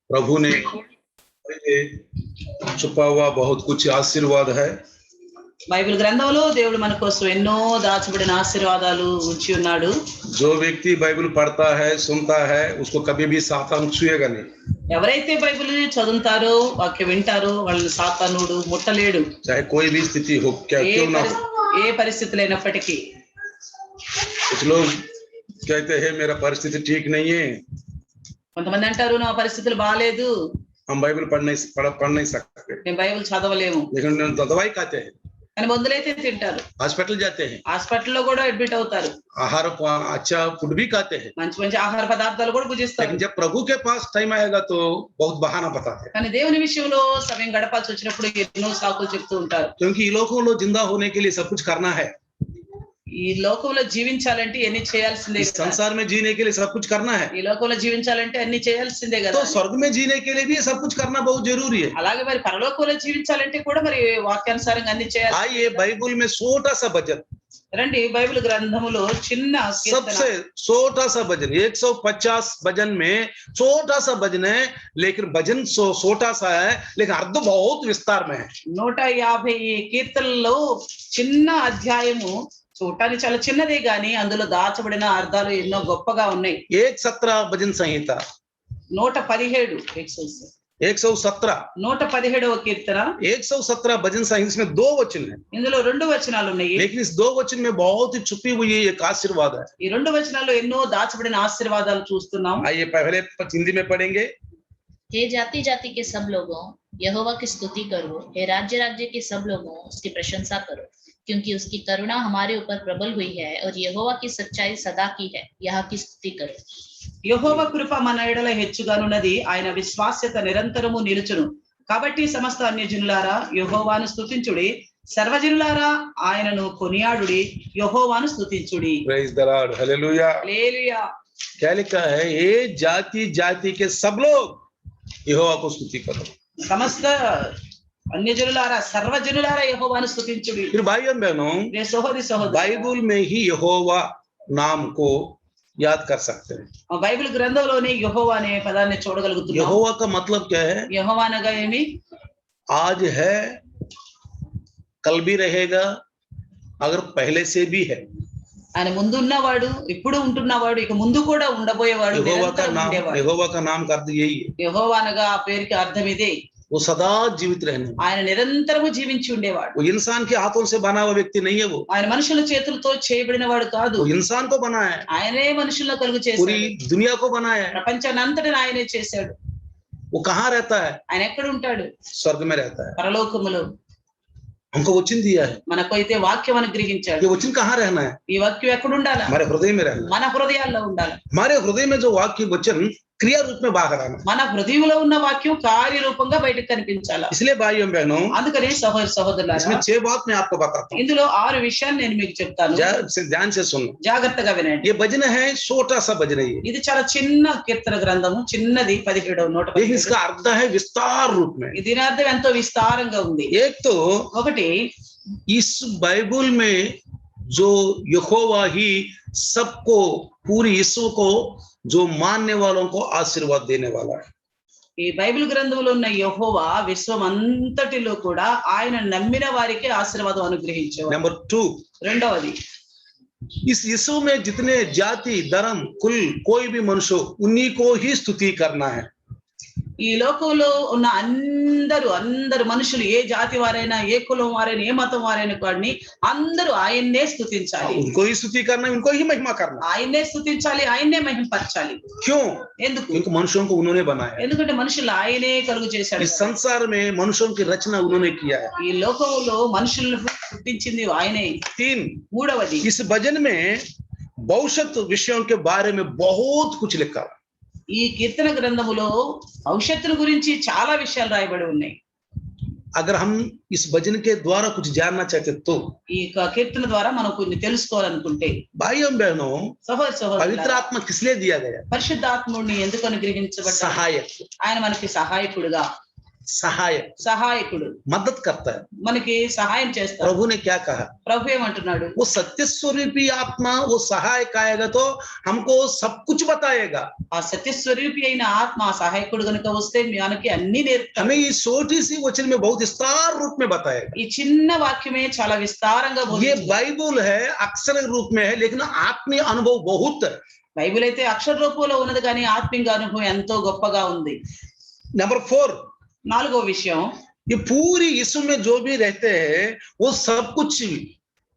प्रभु ने छुपा हुआ बहुत कुछ आशीर्वाद है। బైబిల్ గ్రంథంలో దేవుడు మన కోసం ఎన్నో దాచబడిన ఆశీర్వాదాలు ఉంచి ఉన్నాడు. जो व्यक्ति बाइबल पढ़ता है सुनता है उसको कभी भी सातान छुएगा नहीं. ఎవరైతే బైబిల్ చదువుతారో వాక్యం వింటారో వాళ్ళని సాతానుడు ముట్టలేడు. चाहे कोई भी स्थिति हो क्या क्यों ना हो. ఏ పరిస్థితులు అయినప్పటికీ. कुछ लोग कहते हैं मेरा परिस्थिति ठीक नहीं है. కొంతమంది అంటారు నా పరిస్థితులు బాలేదు. हम बाइबल पढ़ नहीं सकते. నేను బైబిల్ చదవలేము. लेकिन दवाई खाते हैं. అని మందులైతే తింటారు. హాస్పిటల్ जाते हैं. హాస్పిటల్లో కూడా అడ్మిట్ అవుతారు. आहार अच्छा फूड भी खाते हैं. మంచి మంచి ఆహార పదార్థాలు కూడా భుజిస్తారు. लेकिन जब प्रभु के पास टाइम आएगा तो बहुत बहाना बताते हैं. కానీ దేవుని విషయంలో సమయం గడపాల్సి వచ్చినప్పుడు ఎన్నో సాకులు చెప్తూ ఉంటారు. क्योंकि ఈ లోకంలో जिंदा होने के लिए सब कुछ करना है. ఈ లోకంలో జీవించాలంటే ఎన్ని చేయాల్సిందే. संसार में जीने के लिए सब कुछ करना है. ఈ లోకంలో జీవించాలంటే అన్ని చేయాల్సిందే కదా. तो स्वर्ग में जीने के लिए भी सब कुछ करना बहुत जरूरी है. అలాగే మరి పరలోకంలో జీవించాలంటే కూడా మరి వాక్యానుసారంగా అన్ని చేయాలి. आइए बाइबल में छोटा सा भजन. రండి బైబిల్ గ్రంథములో చిన్న सबसे छोटा सा भजन 150 भजन में छोटा सा भजन है लेकिन भजन छोटा सा है लेकिन अर्थ बहुत विस्तार में है. 150 కీర్తనల్లో చిన్న అధ్యాయము చూడటానికి చాలా చిన్నదే గాని అందులో దాచబడిన అర్థాలు ఎన్నో గొప్పగా ఉన్నాయి. 117 भजन संहिता 117 117వ కీర్తన 117 भजन संहिता में 2 वचन है. ఇందులో 2 వచనాలు ఉన్నాయి. लेकिन इस 2 वचन में बहुत ही छुपी हुई एक आशीर्वाद है. ఈ 2 వచనాల్లో ఎన్నో దాచబడిన ఆశీర్వాదాలు చూస్తున్నాం. आइए पहले हिंदी में पढ़ेंगे. हे जाति जाति के सब लोगों यहोवा की स्तुति करो, हे राज्य राज्य के सब लोगों उसकी प्रशंसा करो, क्योंकि उसकी करुणा हमारे ऊपर प्रबल हुई है और यहोवा की सच्चाई सदा की है, यह की स्तुति करो. యెహోవా కృప మన ఎడల హెచ్చుగానున్నది, ఆయన విశ్వాస్యత నిరంతరము నిలుచును. కాబట్టి సమస్త అన్యజనులారా యెహోవాను స్తుతించుడి, సర్వజనులారా ఆయనను కొనియాడుడి, యెహోవాను స్తుతించుడి. Praise the lord, hallelujah. Hallelujah. क्या लिखा है? ये जाति जाति के सब लोग यहोवा को स्तुति करो. సమస్త అన్యజనులారా సర్వజనులారా యెహోవాను స్తుతించుడి. फिर भाइयों बहनों సహోదరి సహోదరు बाइबल में ही यहोवा नाम को याद कर सकते हैं. బైబిల్ గ్రంథంలోనే యెహోవా అనే పదాన్ని చూడగలుగుతున్నాం. यहोवा का मतलब क्या है? యెహోవా అనగా ఏమి? आज है, कल भी रहेगा, अगर पहले से भी है. ఆయన ముందు ఉన్నవాడు, ఇప్పుడు ఉంటున్నవాడు, ఇక ముందు కూడా ఉండబోయేవాడు. यहोवा का नाम का अर्थ यही है. యెహోవా అనగా ఆ పేరుకి అర్థం ఇదే. वो सदा जीवित रहने. ఆయన నిరంతరము జీవించి ఉండేవాడు. वो इंसान के हाथों से बना हुआ व्यक्ति नहीं है. वो ఆయన మనుషుల చేతులతో చేయబడిన వాడు కాదు. वो इंसान को बनाया है. ఆయనే మనుషులను కలుగు చేశాడు. पूरी दुनिया को बनाया है. ప్రపంచాన్ని అంతటిని ఆయనే చేశాడు. वो कहाँ रहता है? ఆయన ఎక్కడ ఉంటాడు? स्वर्ग में रहता है. పరలోకములో. हमको वचन दिया है. మనకు అయితే వాక్యం అనుగ్రహించాడు. ये वचन कहाँ रहना है? ఈ వాక్యం ఎక్కడ ఉండాలి? हमारे हृदय में रहना. మన హృదయాల్లో ఉండాలి. हमारे हृदय में जो वाक्य वचन क्रिया रूप में बाहर आना. మన హృదయంలో ఉన్న వాక్యం కార్యరూపంగా బయటకు కనిపించాలి. इसलिए भाइयों बहनों అందుకని సహోదర సహోదరులారా इसमें 6 बात मैं आपको बताता हूँ. ఇందులో 6 విషయాలు నేను మీకు చెప్తాను. ध्यान से सुनो. జాగ్రత్తగా వినండి. ये भजन है, छोटा सा भजन है. ఇది చాలా చిన్న కీర్తన గ్రంథము, చిన్నది 17వ నోట. लेकिन इसका अर्थ है विस्तार रूप में. దీని అర్థం ఎంతో విస్తారంగా ఉంది. एक तो ఒకటి इस बाइबल में जो यहोवा ही सबको पूरी विश्व को जो मानने वालों को आशीर्वाद देने वाला है. ఈ బైబిల్ గ్రంథంలో ఉన్న యెహోవా విశ్వం అంతటిలో కూడా ఆయన నమ్మిన వారికి ఆశీర్వాదం అనుగ్రహించేవాడు. नंबर 2 రెండవది इस यीशु में जितने जाति धर्म कुल कोई भी मनुष्य उन्हीं को ही स्तुति करना है. ఈ లోకంలో ఉన్న అందరు మనుషులు, ఏ జాతి వారైనా, ఏ కులం వారైనా, ఏ మతం వారైనా కానీ అందరూ ఆయన్నే స్తుతించాలి. उनको ही स्तुति करना, उनको ही महिमा करना. ఆయన్నే స్తుతించాలి, ఆయన్నే మహిమపరచాలి. क्यों? ఎందుకు? क्योंकि मनुष्यों को उन्होंने बनाया. ఎందుకంటే మనుషులు ఆయనే కలుగు చేశాడు. इस संसार में मनुष्यों की रचना उन्होंने किया है. ఈ లోకంలో మనుషులను పుట్టించింది ఆయనే. 3 మూడవది इस भजन में भविष्य विषयों के बारे में बहुत कुछ लिखा है. ఈ కీర్తన గ్రంథములో భవిష్యత్తు గురించి చాలా విషయాలు రాయబడి ఉన్నాయి. अगर हम इस भजन के द्वारा कुछ जानना चाहते तो ఈ కీర్తన ద్వారా మనం కొన్ని తెలుసుకోవాలనుకుంటే भाइयों बहनों సహోదర पवित्र आत्मा किस लिए दिया गया? పరిశుద్ధాత్ముడిని ఎందుకు అనుగ్రహించబడ్డాడు? सहायक. ఆయన మనకి సహాయకుడుగా. सहायक, సహాయకుడు, मदद करता है। మనకి సహాయం చేస్తాడు। प्रभु ने क्या कहा? ప్రభు ఏమంటున్నాడు? वो सत्य स्वरूपी आत्मा वो सहायक आएगा तो हमको सब कुछ बताएगा। ఆ సత్య స్వరూపి అయిన ఆత్మ ఆ సహాయకుడు గనుక వస్తే మనకి అన్ని నేర్పుతాడు। हमें ये छोटी सी वचन में बहुत विस्तार रूप में बताएगा। ఈ చిన్న వాక్యమే చాలా విస్తారంగా ये బోధించింది। बाइबल है अक्षर रूप में है, लेकिन आत्मीय अनुभव बहुत है। బైబిల్ అయితే అక్షర రూపంలో ఉన్నది కానీ ఆత్మీయ అనుభవం ఎంతో గొప్పగా ఉంది। नंबर 4, నాలుగో విషయం, ये पूरी यीशु में जो भी रहते हैं वो सब कुछ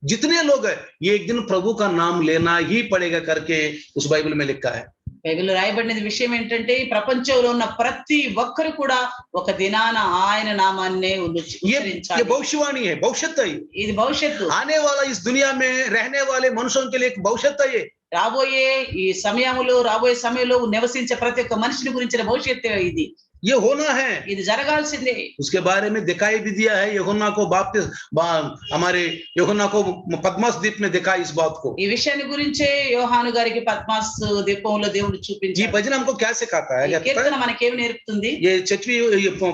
जितने लोग हैं ये एक दिन प्रभु का नाम लेना ही पड़ेगा करके उस बाइबल में लिखा है। బైబిల్లో రాయబడిన విషయం ఏంటంటే ఈ ప్రపంచంలో ఉన్న ప్రతి ఒక్కరు కూడా ఒక దినాన ఆయన నామాన్నే ये ఉచ్చరించాలి। भविष्यवाणी है, भविष्यत है। ఇది భవిష్యత్తు। आने वाला इस दुनिया में रहने वाले मनुष्यों के लिए एक भविष्यत है। రాబోయే ఈ రాబోయే సమయంలో నివసించే ప్రతి ఒక్క మనిషిని గురించిన భవిష్యత్తు ఇది। ये होना है, ఇది జరగాల్సిందే। उसके बारे में दिखाई भी दिया है। यूहन्ना को हमारे यूहन्ना को पद्मस द्वीप में दिखा इस बात को। ఈ విషయాన్ని గురించే యోహాను గారికి పద్మాస్ దీపంలో దేవుడు ये చూపించాడు। भजन हमको क्या सिखाता है? ఈ కీర్తన మనకేం నేర్పుతుంది? ये छठवीं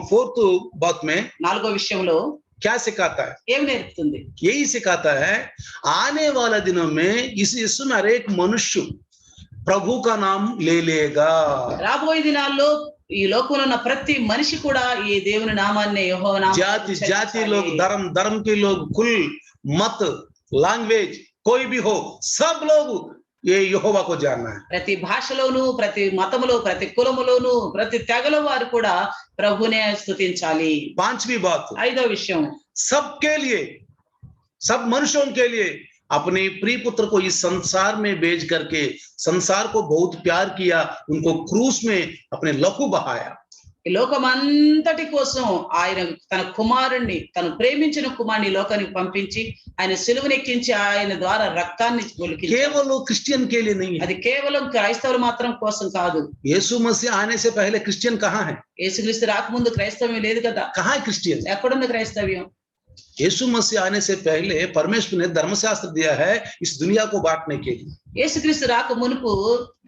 4th बात में నాలుగో విషయంలో क्या सिखाता है? ఏం నేర్పుతుంది? यही सिखाता है आने वाला दिनों में इस यीशु में हर एक मनुष्य प्रभु का नाम ले लेगा। రాబోయే దినాల్లో ఈ లోకంలో ఉన్న ప్రతి మనిషి కూడా ఈ దేవుని నామాన్ని యెహోవా నామాన్ని जाति जाति ఉచ్చరించాలి। लोग, धर्म धर्म के लोग, कुल मत लैंग्वेज कोई भी हो, सब लोग ये यहोवा को जानना है। ప్రతి భాషలోను, ప్రతి మతములో, ప్రతి కులములోను, ప్రతి తెగల వారు కూడా ప్రభునే స్తుతించాలి। 5वीं बात, ఐదో విషయం, सबके लिए, सब मनुष्यों के लिए अपने प्रिय पुत्र को इस संसार में भेज करके संसार को बहुत प्यार किया, उनको क्रूस में अपने लहू बहाया। ఈ లోకమంతటి కోసం ఆయన తన కుమారుణ్ణి, తను ప్రేమించిన కుమారుని లోకానికి పంపించి ఆయన సిలువనెక్కించి ఆయన ద్వారా రక్తాన్ని ఒలికించాడు। केवल वो क्रिश्चियन के लिए नहीं है। అది కేవలం క్రైస్తవులు మాత్రం కోసం కాదు। यीशु मसीह आने से पहले क्रिश्चियन कहाँ है? యేసుక్రీస్తు రాకముందు క్రైస్తవ్యం లేదు కదా। कहाँ है क्रिश्चियन? ఎక్కడుంది క్రైస్తవ్యం? यीशु मसीह आने से पहले परमेश्वर ने धर्मशास्त्र दिया है इस दुनिया को बांटने के लिए। యేసుక్రీస్తు రాక మునుపు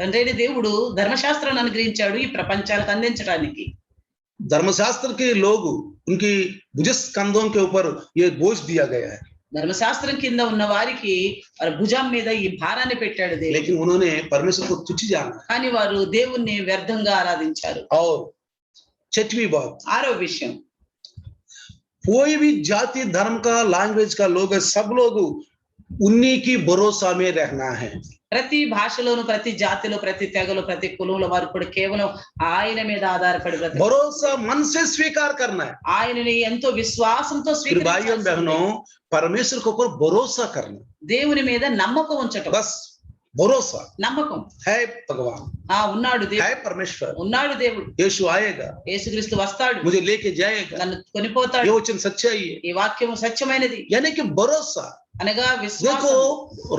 తండ్రైన దేవుడు ధర్మశాస్త్రాన్ని అనుగ్రహించాడు ఈ ప్రపంచానికి అందించడానికి। धर्मशास्त्र के लोग उनकी भुज कंधों के ऊपर ये बोझ दिया गया है, ధర్మశాస్త్రం కింద ఉన్న వారికి వారి భుజం మీద ఈ భారాన్ని పెట్టాడు దేవుడు। लेकिन उन्होंने परमेश्वर को तुच्छ जाना। కానీ వారు దేవుణ్ణి వ్యర్థంగా ఆరాధించారు। और 6वीं बात, ఆరో విషయం, कोई भी जाति धर्म का लैंग्वेज का लोग है, सब लोग उन्हीं की भरोसा में रहना है। ప్రతి భాషలోను, ప్రతి జాతిలో, ప్రతి తెగలో, ప్రతి కులంలో వారు కూడా కేవలం ఆయన మీద ఆధారపడి బ్రతకాలి। भरोसा मन से स्वीकार करना है। ఆయనని ఎంతో విశ్వాసంతో फिर भाइयों స్వీకరించాలి। बहनों, परमेश्वर के ऊपर भरोसा करना, దేవుని మీద నమ్మకం ఉంచటం। बस भरोसा నమ్మకం, है। भगवान ఉన్నాడు దేవుడు, है, परमेश्वर, ఉన్నాడు దేవుడు, यीशु आएगा, యేసుక్రీస్తు వస్తాడు, मुझे लेके जाएगा, నన్ను కొనిపోతాడు। ये वचन सच्चाई है। ఈ వాక్యం సత్యమైనది यानी कि भरोसा। అనగా देखो విశ్వాసం।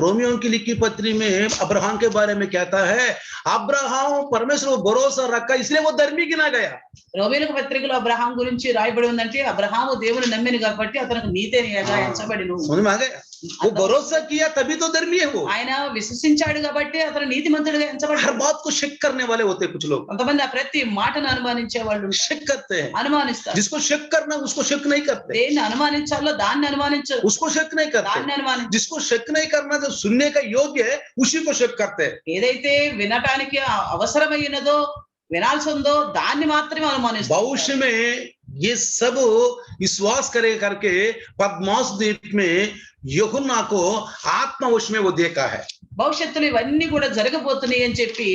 रोमियो की लिखी पत्री में अब्राहम के बारे में कहता है, अब्राहम परमेश्वर को भरोसा रखा इसलिए वो धर्मी गिना गया। రోమీయుల పత్రికలో అబ్రహాం గురించి రాయబడి ఉందంటే అబ్రహాము దేవుని నమ్మిన కాబట్టి అతనికి నీతిగా ఎంచబడిను। समझ में आ गया? वो भरोसा किया तभी तो धर्मी है वो। ఆయన విశ్వసించాడు కాబట్టి అతను నీతిమంతుడిగా हर ఎంచబడ్డాడు। बात को शेक करने वाले होते हैं कुछ लोग, కొంతమంది ఆ ప్రతి మాటను అనుమానించే వాళ్ళు ఉంటారు, शेक करते हैं। అనుమానిస్తారు। जिसको शेक करना उसको शेक नहीं करते, దేన్ని అనుమానించాలో దాన్ని అనుమానించరు, उसको शेक नहीं करते। దాన్ని అనుమానించరు। जिसको शेक नहीं करना, जो सुनने का योग्य है उसी को शेक करते हैं। ఏదైతే వినటానికి అవసరమైనదో వినాల్సి ఉందో దాన్ని మాత్రమే అనుమానిస్తారు। भविष्य में ये सब विश्वास करे करके पद्मोस द्वीप में यूहन्ना को आत्मवश में वो देखा है। భవిష్యత్తులో ఇవన్నీ కూడా జరగబోతున్నాయి అని చెప్పి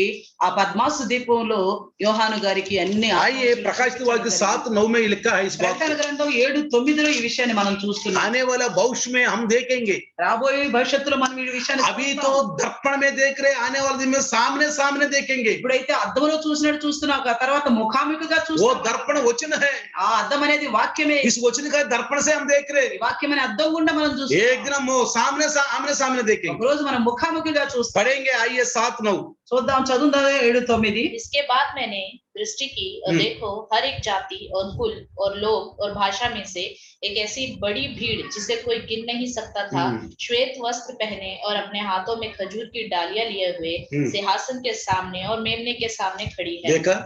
ఆ పద్మాసు దీపంలో యోహాను గారికి అన్ని आइए प्रकाशित वाक्य 7:9 में लिखा है इस बात ప్రకటన को। గ్రంథం 7:9 ఈ విషయాన్ని మనం చూస్తున్నాం। आने वाला भविष्य में हम देखेंगे। రాబోయే భవిష్యత్తులో మనం ఈ విషయాన్ని अभी చూస్తాం। तो दर्पण में देख रहे, आने वाले दिन में सामने सामने देखेंगे। ఇప్పుడైతే అద్దంలో చూసినట్టు చూస్తున్నాం, ఆ తర్వాత ముఖాముఖిగా वो చూస్తాం। दर्पण वचन है, ఆ అద్దం అనేది వాక్యమే। इस वचन का दर्पण से हम देख रहे। ఈ వాక్యం అనే అద్దం గుండా మనం एक చూస్తాం। दिन हम सामने सामने देखेंगे, ఒక రోజు మనం ముఖాముఖిగా చూస్తాం। पढ़ेंगे। आइए 7:9। చూద్దాం, చదువుదాం 7:9। इसके बाद मैंने दृष्टि की और हम्म। देखो हर एक जाति और कुल और लोग और भाषा में से एक ऐसी बड़ी भीड़ जिसे कोई गिन नहीं सकता था, श्वेत वस्त्र पहने और अपने हाथों में खजूर की डालियां लिए हुए सिंहासन के सामने और मेमने के सामने खड़ी है। देखा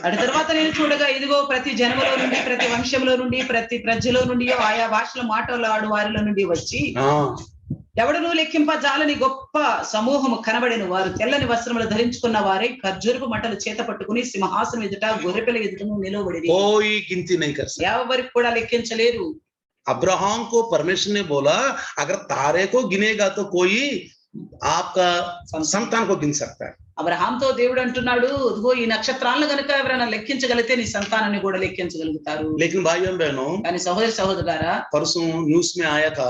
అటు తర్వాత నేను చూడగా ఇదిగో ప్రతి జనములో నుండి ప్రతి వంశంలో నుండి ప్రతి ప్రజలో నుండి ఆయా భాషల మాటలాడు వారిలో నుండి వచ్చి ఎవడును లెక్కింపజాలని గొప్ప సమూహము కనబడిన వారు తెల్లని వస్త్రములు ధరించుకున్న వారే ఖర్జూరపు మంటలు చేత పట్టుకుని సింహాసనం ఎదుట గొర్రెపిల్ల ఎదుటను నిలవబడి कोई गिनती नहीं कर सकता। ఎవరికి కూడా లెక్కించలేరు। अब्राहम को परमेश्वर ने बोला अगर तारे को गिनेगा तो कोई आपका संतान को गिन सकता है। అబ్రహాంతో దేవుడు అంటున్నాడు, ఇదిగో ఈ నక్షత్రాలను గనుక ఎవరైనా లెక్కించగలిగితే నీ సంతానాన్ని కూడా లెక్కించగలుగుతారు। लेकिन भाइयों बहनों, కానీ సహోదరి సహోదరులారా, परसों न्यूज में आया था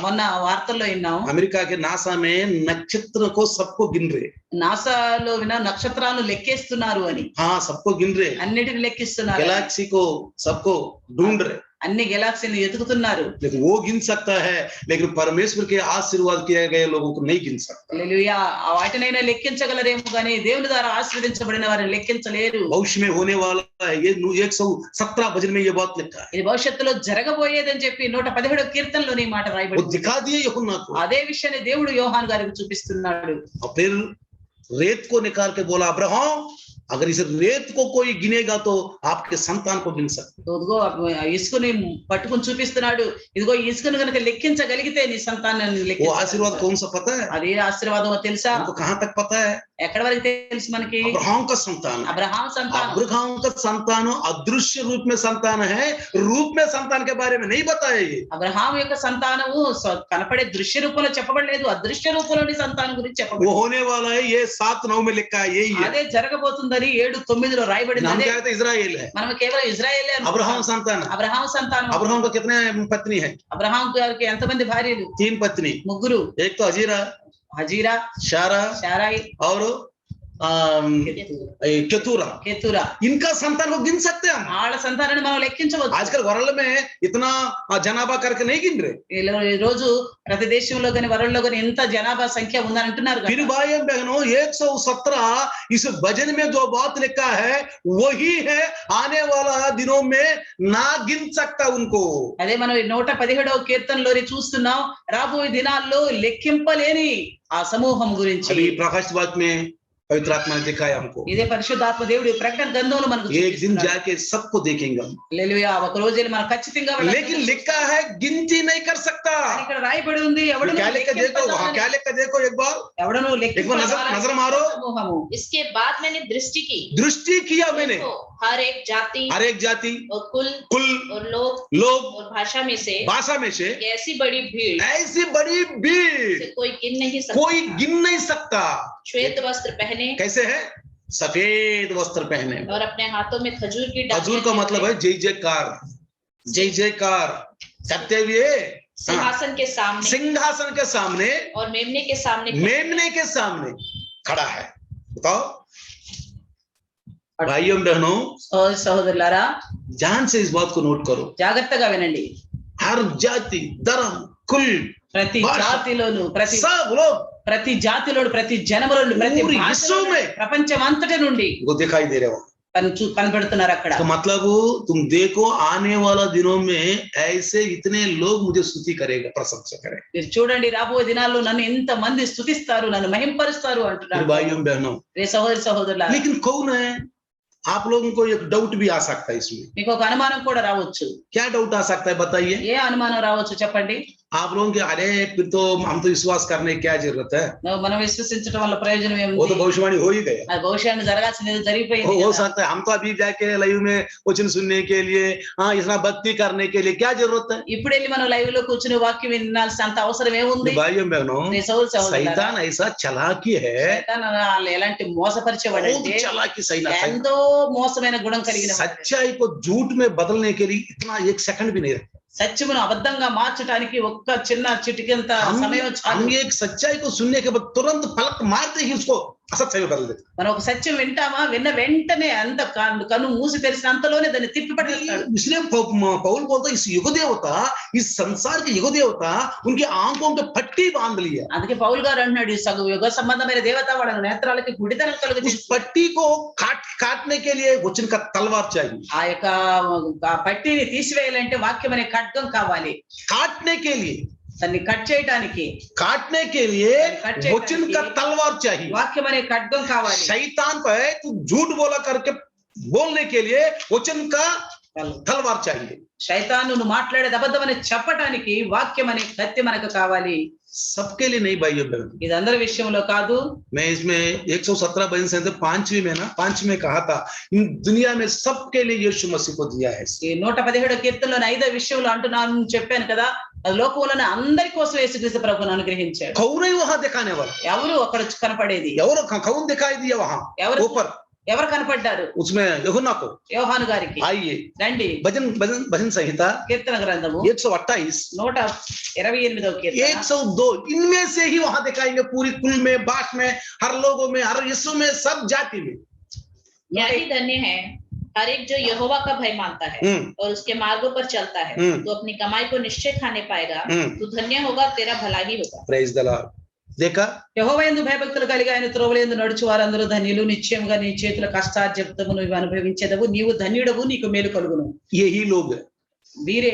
మొన్న వార్తల్లో విన్నాం, अमेरिका के नासा में नक्षत्र को सबको गिन रहे। నాసాలో విన నక్షత్రాలను లెక్కేస్తున్నారు అని। हाँ, सबको गिन रहे, అన్నిటిని లెక్కిస్తున్నారు, गैलेक्सी को सबको ढूंढ रहे। అన్ని గెలాక్సీని ఎదుగుతున్నారు। लेकिन वो गिन सकता है, लेकिन परमेश्वर के आशीर्वाद किए गए लोगों को नहीं गिन सकता। హల్లెలూయా। వాటినైనా లెక్కించగలరేమో కానీ దేవుని ద్వారా ఆశీర్వదించబడిన వారిని లెక్కించలేరు। भविष्य में होने वाला है, ये 117 भजन में ये बात लिखा है। ఇది భవిష్యత్తులో జరగబోయేదని చెప్పి 117వ కీర్తనలోని మాట वो రాయబడింది। दिखा दिए यूहन्ना को। అదే విషయాన్ని దేవుడు యోహాను గారికి చూపిస్తున్నాడు। और फिर रेत को निकाल के बोला, अब्राहम अगर इस रेत को कोई गिनेगा तो आपके संतान को गिन सकता। ఇదిగో ఇసుకని పట్టుకుని చూపిస్తున్నాడు, ఇదిగో ఈ ఇసుకను కనుక లెక్కించగలిగితే నీ సంతానాన్ని वो आशीर्वाद कौन सा पता है? అదే ఆశీర్వాదం తెలుసా? हमको कहां तक पता है? ఎక్కడి వరకు తెలుసు మనకి? अब्राहम का संतान। అబ్రహాం సంతానం। अब्राहम का संतान अदृश्य रूप में संतान है, रूप में संतान के बारे में नहीं बताया ये। అబ్రహాం యొక్క సంతానము కనపడే దృశ్య రూపంలో చెప్పబడలేదు, అదృశ్య రూపంలోని సంతానం గురించి वो చెప్పబడింది। होने वाला है, ये 7-9 में लिखा है, यही है। అదే జరగబోతుందని 7:9 రాయబడింది। नाम అదే क्या है? इजराइल है। మనం కేవలం ఇజ్రాయేలే అనుకుంటాం। अब्राहम संतान। అబ్రహాం సంతానం। अब्राहम का कितने पत्नी है? అబ్రహాం గారికి ఎంతమంది భార్యలు? 3 पत्नी। ముగ్గురు। एक तो हजीरा, హజీరా, शारा శారాయి, और केतुरा। కేతురా। इनका संतान को गिन सकते हैं हम। వాళ్ళ సంతానాన్ని మనం లెక్కించవచ్చు। आजकल वर्ल्ड में इतना जनाभा करके नहीं गिन रहे। ఈ రోజు ప్రతి దేశంలో గాని వరల్డ్లో గాని ఎంత జనాభా సంఖ్య ఉందని అంటున్నారు फिर కదా। भाई बहनों, 117 इस भजन में जो बात लिखा है वही है, आने वाला दिनों में ना गिन सकता उनको। అదే మనం 117వ కీర్తనలోని చూస్తున్నాం, రాబోయే దినాల్లో లెక్కింపలేని ఆ సమూహం గురించి। अभी प्रकाश बात में पवित्र आत्मा ने दिखाया हमको। ఇదే పరిశుద్ధాత్మ దేవుడు ప్రకటన గ్రంథంలో మనకు एक दिन చూపిస్తున్నాడు। जाके सबको देखेंगे हम। హల్లెలూయా। ఒక రోజు వెళ్ళి మనం ఖచ్చితంగా వెళ్ళాలి। लेकिन लिखा है गिनती नहीं कर सकता। కానీ ఇక్కడ రాయబడి ఉంది, ఎవడను क्या लिखा देखो, वहां क्या लिखा देखो एक बार। ఎవడను एक बार नजर मारो। సమూహము। इसके बाद मैंने दृष्टि की, दृष्टि किया मैंने, देखो हर एक जाति हर एक जाति और कुल और लोग और भाषा में से भाषा में से एक ऐसी बड़ी भीड़ ऐसी बड़ी भीड़ जिसे कोई गिन नहीं सकता, कोई गिन नहीं सकता। श्वेत वस्त्र पहने कैसे है? सफेद वस्त्र पहने। और अपने हाथों में खजूर की खजूर का मतलब है जय जयकार, जय जयकार करते हुए सिंहासन के सामने सिंहासन के सामने और मेमने के सामने मेमने के सामने खड़ा है। बताओ भाइयों बहनों, సహోదరులారా, ध्यान से इस बात को नोट करो। జాగ్రత్తగా వినండి। हर जाति, धर्म, कुल, ప్రతి భాష, జాతిలోను, सब लोग ప్రతి జాతిలోను, ప్రతి జనములోను, ప్రతి पूरी భాషలో विश्व में ప్రపంచం అంతటి నుండి वो दिखाई दे रहे हो। కనబడుతున్నారు అక్కడ। तो मतलब तुम देखो आने वाला दिनों में ऐसे इतने लोग मुझे स्तुति करेगा, प्रशंसा करेगा। మీరు చూడండి, రాబోయే దినాల్లో నన్ను ఎంత మంది స్తుతిస్తారు, నన్ను మహింపరుస్తారు అంటున్నారు। भाइयों बहनों, రే సహోదరి సహోదరులారా, लेकिन कौन है? आप लोगों को एक डाउट भी आ सकता है इसमें। మీకు ఒక అనుమానం కూడా రావచ్చు। क्या डाउट आ सकता है बताइए? ఏ అనుమానం రావచ్చు చెప్పండి? आप लोगों के अरे फिर तो हम तो विश्वास करने की क्या जरूरत है? మనం విశ్వసించడం వల్ల ప్రయోజనం वो ఏముంది? तो भविष्यवाणी हो ही गया। అది భవిష్యత్తు జరగాల్సింది జరిగిపోయింది हो కదా। सकता है हम तो अभी जाके लाइव में वचन सुनने के लिए, हाँ इतना भक्ति करने के लिए क्या जरूरत है? ఇప్పుడు వెళ్ళి మనం లైవ్ లో కూర్చుని వాక్యం వినాల్సిన అంత అవసరం ఏముంది? भाइयों बहनों, నీ సహోదరు సహోదరులారా, शैतान ऐसा चालाकी है, శైతాను వాళ్ళు ఎలాంటి మోసపరిచేవాడంటే बहुत चालाकी सैतान, ఎంతో మోసమైన గుణం కలిగిన వాడు। सच्चाई को झूठ में बदलने के लिए इतना 1 सेकंड भी नहीं रखता। సత్యమును అబద్ధంగా మార్చడానికి ఒక్క చిన్న చిటికంత हम సమయం చాలు। एक सच्चाई को सुनने के बाद तुरंत पलट मारते ही उसको असत्य में बदल देता మనం ఒక సత్యం వింటామా, విన్న వెంటనే అంత కన్ను మూసి తెరిసిన అంతలోనే దాన్ని తిప్పి పడేస్తాడు. है। इसलिए पौल बोलता है, इस युग देवता, इस संसार के युग देवता उनकी आंखों के पट्टी बांध लिया। అందుకే పౌలు గారు అంటున్నాడు, ఈ సగు యుగ సంబంధమైన దేవత వాళ్ళ నేత్రాలకి గుడితనం उस కలుగజేసి पट्टी को काटने के लिए वचन का तलवार चाहिए। ఆ యొక్క పట్టిని తీసివేయాలంటే వాక్యం అనే ఖడ్గం కావాలి. काटने के लिए, దాన్ని కట్ చేయడానికి काटने के लिए वचन का तलवार चाहिए। వాక్యం అనే ఖడ్గం కావాలి. शैतान को है तू झूठ बोला करके बोलने के लिए वचन का तलवार चाहिए। శైతాను నువ్వు మాట్లాడేది అబద్ధం అని చెప్పటానికి వాక్యం అనే కత్తి మనకు కావాలి. सबके लिए नहीं भाइयों बहनों। ఇది అందరి విషయంలో కాదు. मैं इसमें 117 भजन संहिता 5वीं में 5 में कहा था, इन दुनिया में सबके लिए यीशु मसीह को दिया है। ఈ 117 కీర్తనలోని 5వ విషయంలో అంటున్నాను చెప్పాను కదా, అది లోకంలోని అందరి కోసం యేసుక్రీస్తు ప్రభువును అనుగ్రహించాడు. कौन है वहां दिखाने वाला? ఎవరు అక్కడ కనపడేది? कौन दिखाई दिया वहां ऊपर? ఎవరు కనపడ్డారు? उसमें यूहन्ना को। యోహాను గారికి. आइए రండి, भजन संहिता కీర్తన గ్రంథము 128 128వ కీర్తన 102, इनमें से ही वहां दिखाएंगे, पूरी कुल में, बाश में, हर लोगों में, हर यीशु में, सब जाति में। ज्ञानी धन्य है हर एक जो यहोवा का भय मानता है और उसके मार्गों पर चलता है। तो अपनी कमाई को निश्चय खाने पाएगा। तू धन्य होगा, तेरा भला ही होगा। Praise the Lord. देखा, యెహోవా యందు భయభక్తులు కలిగి ఆయన త్రోవలందు నడుచు వారందరూ ధన్యులు. నిశ్చయముగా నీ చేతుల కష్టార్జితము నువ్వు అనుభవించేదవు. నీవు ధన్యుడవు, నీకు మేలు కలుగును. यही लोग है, వీరే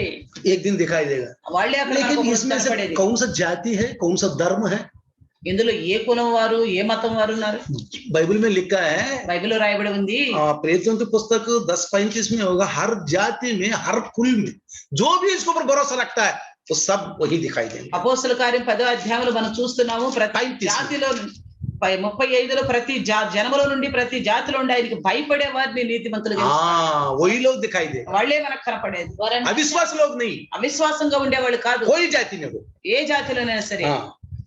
एक दिन दिखाई देगा। వాళ్ళే అక్కడ लेकिन మనకు इसमें से కనపడేది. कौन सा जाति है, कौन सा धर्म है? ఇందులో ఏ కులం వారు, ఏ మతం వారు ఉన్నారు? बाइबल में लिखा है, బైబిల్లో రాయబడి ఉంది. प्रेरितों की पुस्तक 10:35 में होगा, हर जाति में, हर कुल में जो भी इसके ऊपर भरोसा रखता है वो सब वही दिखाई देंगे। అపోస్తల కార్యం 10వ అధ్యాయంలో మనం చూస్తున్నాము, ప్రతి జాతిలో 35లో ప్రతి జనములో నుండి, ప్రతి జాతిలో నుండి ఆయనకి భయపడే వారిని నీతిమంతులుగా वही लोग दिखाई देगा, వాళ్ళే మనకు కనపడేది. अविश्वास लोग नहीं, అవిశ్వాసంగా ఉండేవాళ్ళు కాదు. कोई जाति में हो, ఏ జాతిలోనైనా సరే.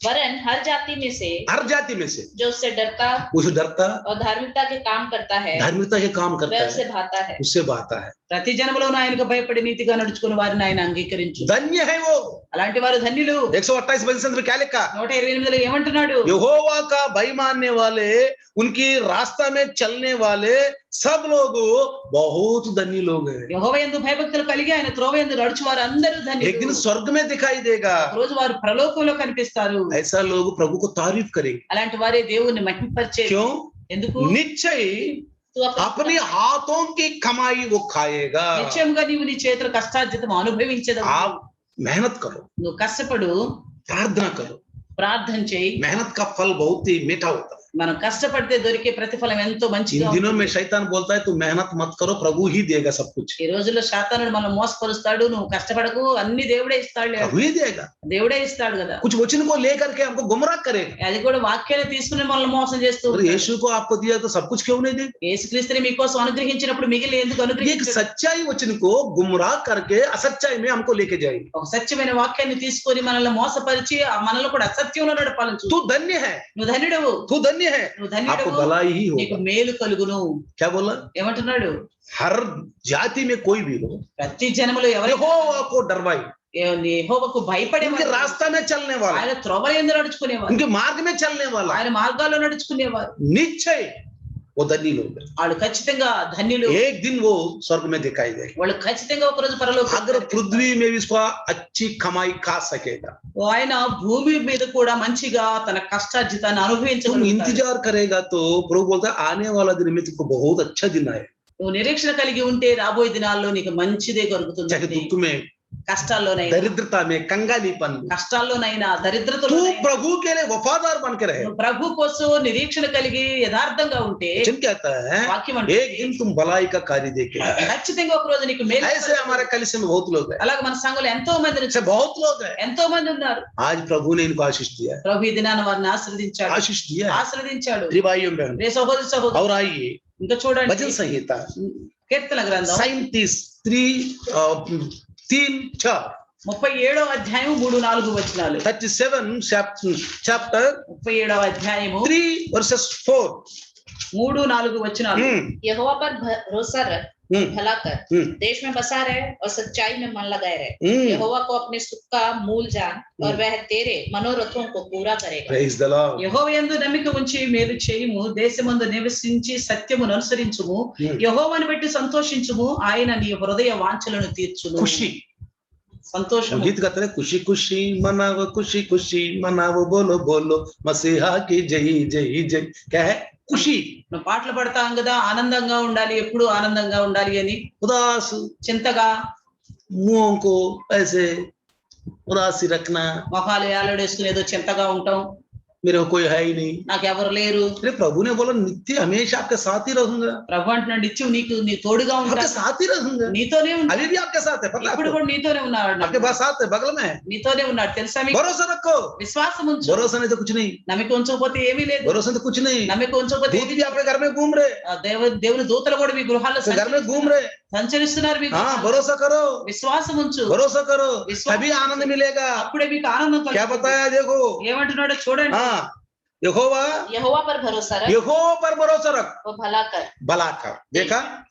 वरन हर जाति में से, हर जाति में से जो उससे डरता और धार्मिकता के काम करता है, धार्मिकता के काम करता है, उससे भाता है, उससे भाता है। ప్రతి జనములోనూ ఆయనకు భయపడి నీతిగా నడుచుకుని వారిని ఆయన అంగీకరించు. धन्य है वो। అలాంటి వారు ధన్యులు. 128 भजन संहिता में क्या लिखा? 128లో ఏమంటున్నాడు? यहोवा का भय मानने वाले, उनकी रास्ता में चलने वाले सब लोग बहुत धन्य लोग हैं। యెహోవా యందు భయభక్తులు కలిగి ఆయన త్రోవ యందు నడుచు వారు అందరూ ధన్యులు. एक दिन स्वर्ग में दिखाई देगा, రోజు వారు పరలోకంలో కనిపిస్తారు. ऐसा लोग प्रभु को तारीफ करेंगे। అలాంటి వారే దేవుణ్ణి మహిమపరిచేది. क्यों? ఎందుకు? निश्चय तू अपने हाथों की कमाई वो खाएगा। నిశ్చయంగా నీవు నీ చేతుల కష్టార్జితం అనుభవించేదవు. आप मेहनत करो, నువ్వు కష్టపడు, प्रार्थना करो। ప్రార్థన చేయి. मेहनत का फल बहुत ही मीठा होता है। మనం కష్టపడితే దొరికే ప్రతిఫలం ఎంతో इन మంచిగా दिनों ఉంటుంది. में शैतान बोलता है तू मेहनत मत करो, प्रभु ही देगा सब कुछ। ఈ రోజుల్లో శాతానుడు మనం మోసపరుస్తాడు. నువ్వు కష్టపడకు, అన్ని దేవుడే ఇస్తాడు. प्रभु ही देगा, దేవుడే ఇస్తాడు కదా. कुछ वचन को लेकर के हमको गुमराह करेगा। అది కూడా వాక్యాన్ని తీసుకుని మనల్ని మోసం చేస్తూ अगर ఉంటాడు. यीशु को आपको दिया तो सब कुछ क्यों नहीं देगा? యేసుక్రీస్తుని మీకోసం అనుగ్రహించినప్పుడు మిగిలిన ఎందుకు एक అనుగ్రహించాడు? सच्चाई वचन को गुमराह करके असच्चाई में हमको लेके जाएगी। ఒక సత్యమైన వాక్యాన్ని తీసుకొని మనల్ని మోసపరిచి మనల్ని కూడా అసత్యంలో నడపాలని तू धन्य है, నువ్వు ధన్యుడవు, तू धन्य है, నువ్వు आपको ధన్యుడవు, भलाई ही నీకు होगा। మేలు కలుగును. क्या बोला? ఏమంటున్నాడు? हर जाति में कोई भी हो, ప్రతి జనములో ఎవరు यहोवा को डरवाई, యెహోవాకు భయపడే उनके रास्ता में चलने वाला, ఆయన త్రోవల యందు నడుచుకునేవారు, उनके मार्ग में चलने वाला, ఆయన మార్గాల్లో నడుచుకునేవారు. निश्चय वो धन्य लोग हैं। వాళ్ళు ఖచ్చితంగా ధన్యులు. एक दिन वो स्वर्ग में दिखाई देगा। వాళ్ళు ఖచ్చితంగా ఒక రోజు పరలోకం. अगर पृथ्वी में भी इसका अच्छी कमाई खा सकेगा, ఆయన భూమి మీద కూడా మంచిగా తన కష్టార్జితాన్ని तुम అనుభవించగలుగుతాడు. इंतजार करेगा तो प्रभु बोलता है आने वाला दिन में तुमको बहुत अच्छा दिन आए, నువ్వు నిరీక్షణ కలిగి ఉంటే రాబోయే దినాల్లో నీకు మంచిదే चाहे కలుగుతుంది. दुख में, కష్టాల్లోనైనా, दरिद्रता में, कंगालीपन में, కష్టాల్లోనైనా, तू దరిద్రతలో प्रभु के लिए वफादार बन के रहे। ప్రభు కోసం నిరీక్షణ కలిగి యథార్థంగా ఉంటే वचन कहता है వాక్యం అంటే एक दिन तुम भलाई का कार्य देखेगा। ఖచ్చితంగా ఒక రోజు నీకు మేలు ऐसे हमारे कलिसिया में बहुत लोग हैं, అలాగే మన సంఘంలో ఎంతో మంది ऐसे बहुत लोग हैं। ఎంతో మంది ఉన్నారు. आज प्रभु ने इनको आशीष दिया है, ప్రభు ఈ దినాన వారిని ఆశీర్వదించాడు, आशीष दिया है। ఆశీర్వదించాడు. प्रिय भाइयों बहनों, రే సహోదరి సహోదరు, और आइए ఇంకా చూడండి भजन संहिता కీర్తన గ్రంథం 37:3-4 37వ అధ్యాయం 3-4 వచనాలు. 37 chapter 37వ అధ్యాయము 3 verses 4. 3-4 వచనాలు. यहोवा पर भरोसा रख भला कर, देश में बसा रहे और सच्चाई में मन लगाए रहे। यहोवा को अपने सुख का मूल जान और वह तेरे मनोरथों को पूरा करेगा। Praise the Lord. యెహోవాయందు నమ్మిక ఉంచి మేలు చేయుము, దేశమందు నివసించి సత్యమును అనుసరించుము, యెహోవాను బట్టి సంతోషించుము, ఆయన నీ హృదయ వాంఛలను తీర్చును। खुशी, సంతోషము। गीत गाते हैं, खुशी खुशी खुशी मनावो, बोलो बोलो मसीहा की जय जय जय। क्या है? खुशी। నువ్వు పాటలు పడతాం కదా, ఆనందంగా ఉండాలి, ఎప్పుడు ఆనందంగా ఉండాలి అని। उदास, చింతగా, मुंहों को ऐसे उदासी रखना, మొహాలు ఏలాడేసుకుని ఏదో చింతగా ఉంటాం, मेरे को कोई है ही नहीं। నాకెవరు లేరు। अरे प्रभु ने बोला नित्य हमेशा आपके साथ ही रहूंगा, ప్రభు అంటున్నాడు నిత్యం నీ తోడుగా आपके ఉంటా, साथ ही रहूंगा, నీతోనే ఉంటా। अभी भी आपके साथ है, पता है ఇప్పుడు आपको? కూడా నీతోనే ఉన్నాడు, आपके पास साथ है, बगल में है। నీతోనే ఉన్నాడు, తెలుసా మీకు? भरोसा रखो। విశ్వాసం ఉంచు। भरोसा नहीं तो कुछ नहीं, నమ్మిక ఉంచకపోతే ఏమీ లేదు, भरोसा तो कुछ नहीं। నమ్మిక ఉంచకపోతే दूत भी आपके घर में घूम रहे, దేవుని దూతలు కూడా మీ గృహాల్లో तो घर में घूम रहे। సంచరిస్తున్నారు మీ हाँ, గృహాల్లో। भरोसा करो, విశ్వాసం ఉంచు, भरोसा करो, विश्वास- तभी आनंद मिलेगा। అప్పుడే మీకు ఆనందం क्या కలుగుతుంది। बताया देखो, ఏమంటున్నాడో చూడండి। हाँ, यहोवा यहोवा पर भरोसा रख, यहोवा पर भरोसा रख, वो भला कर। भला कर। देखा,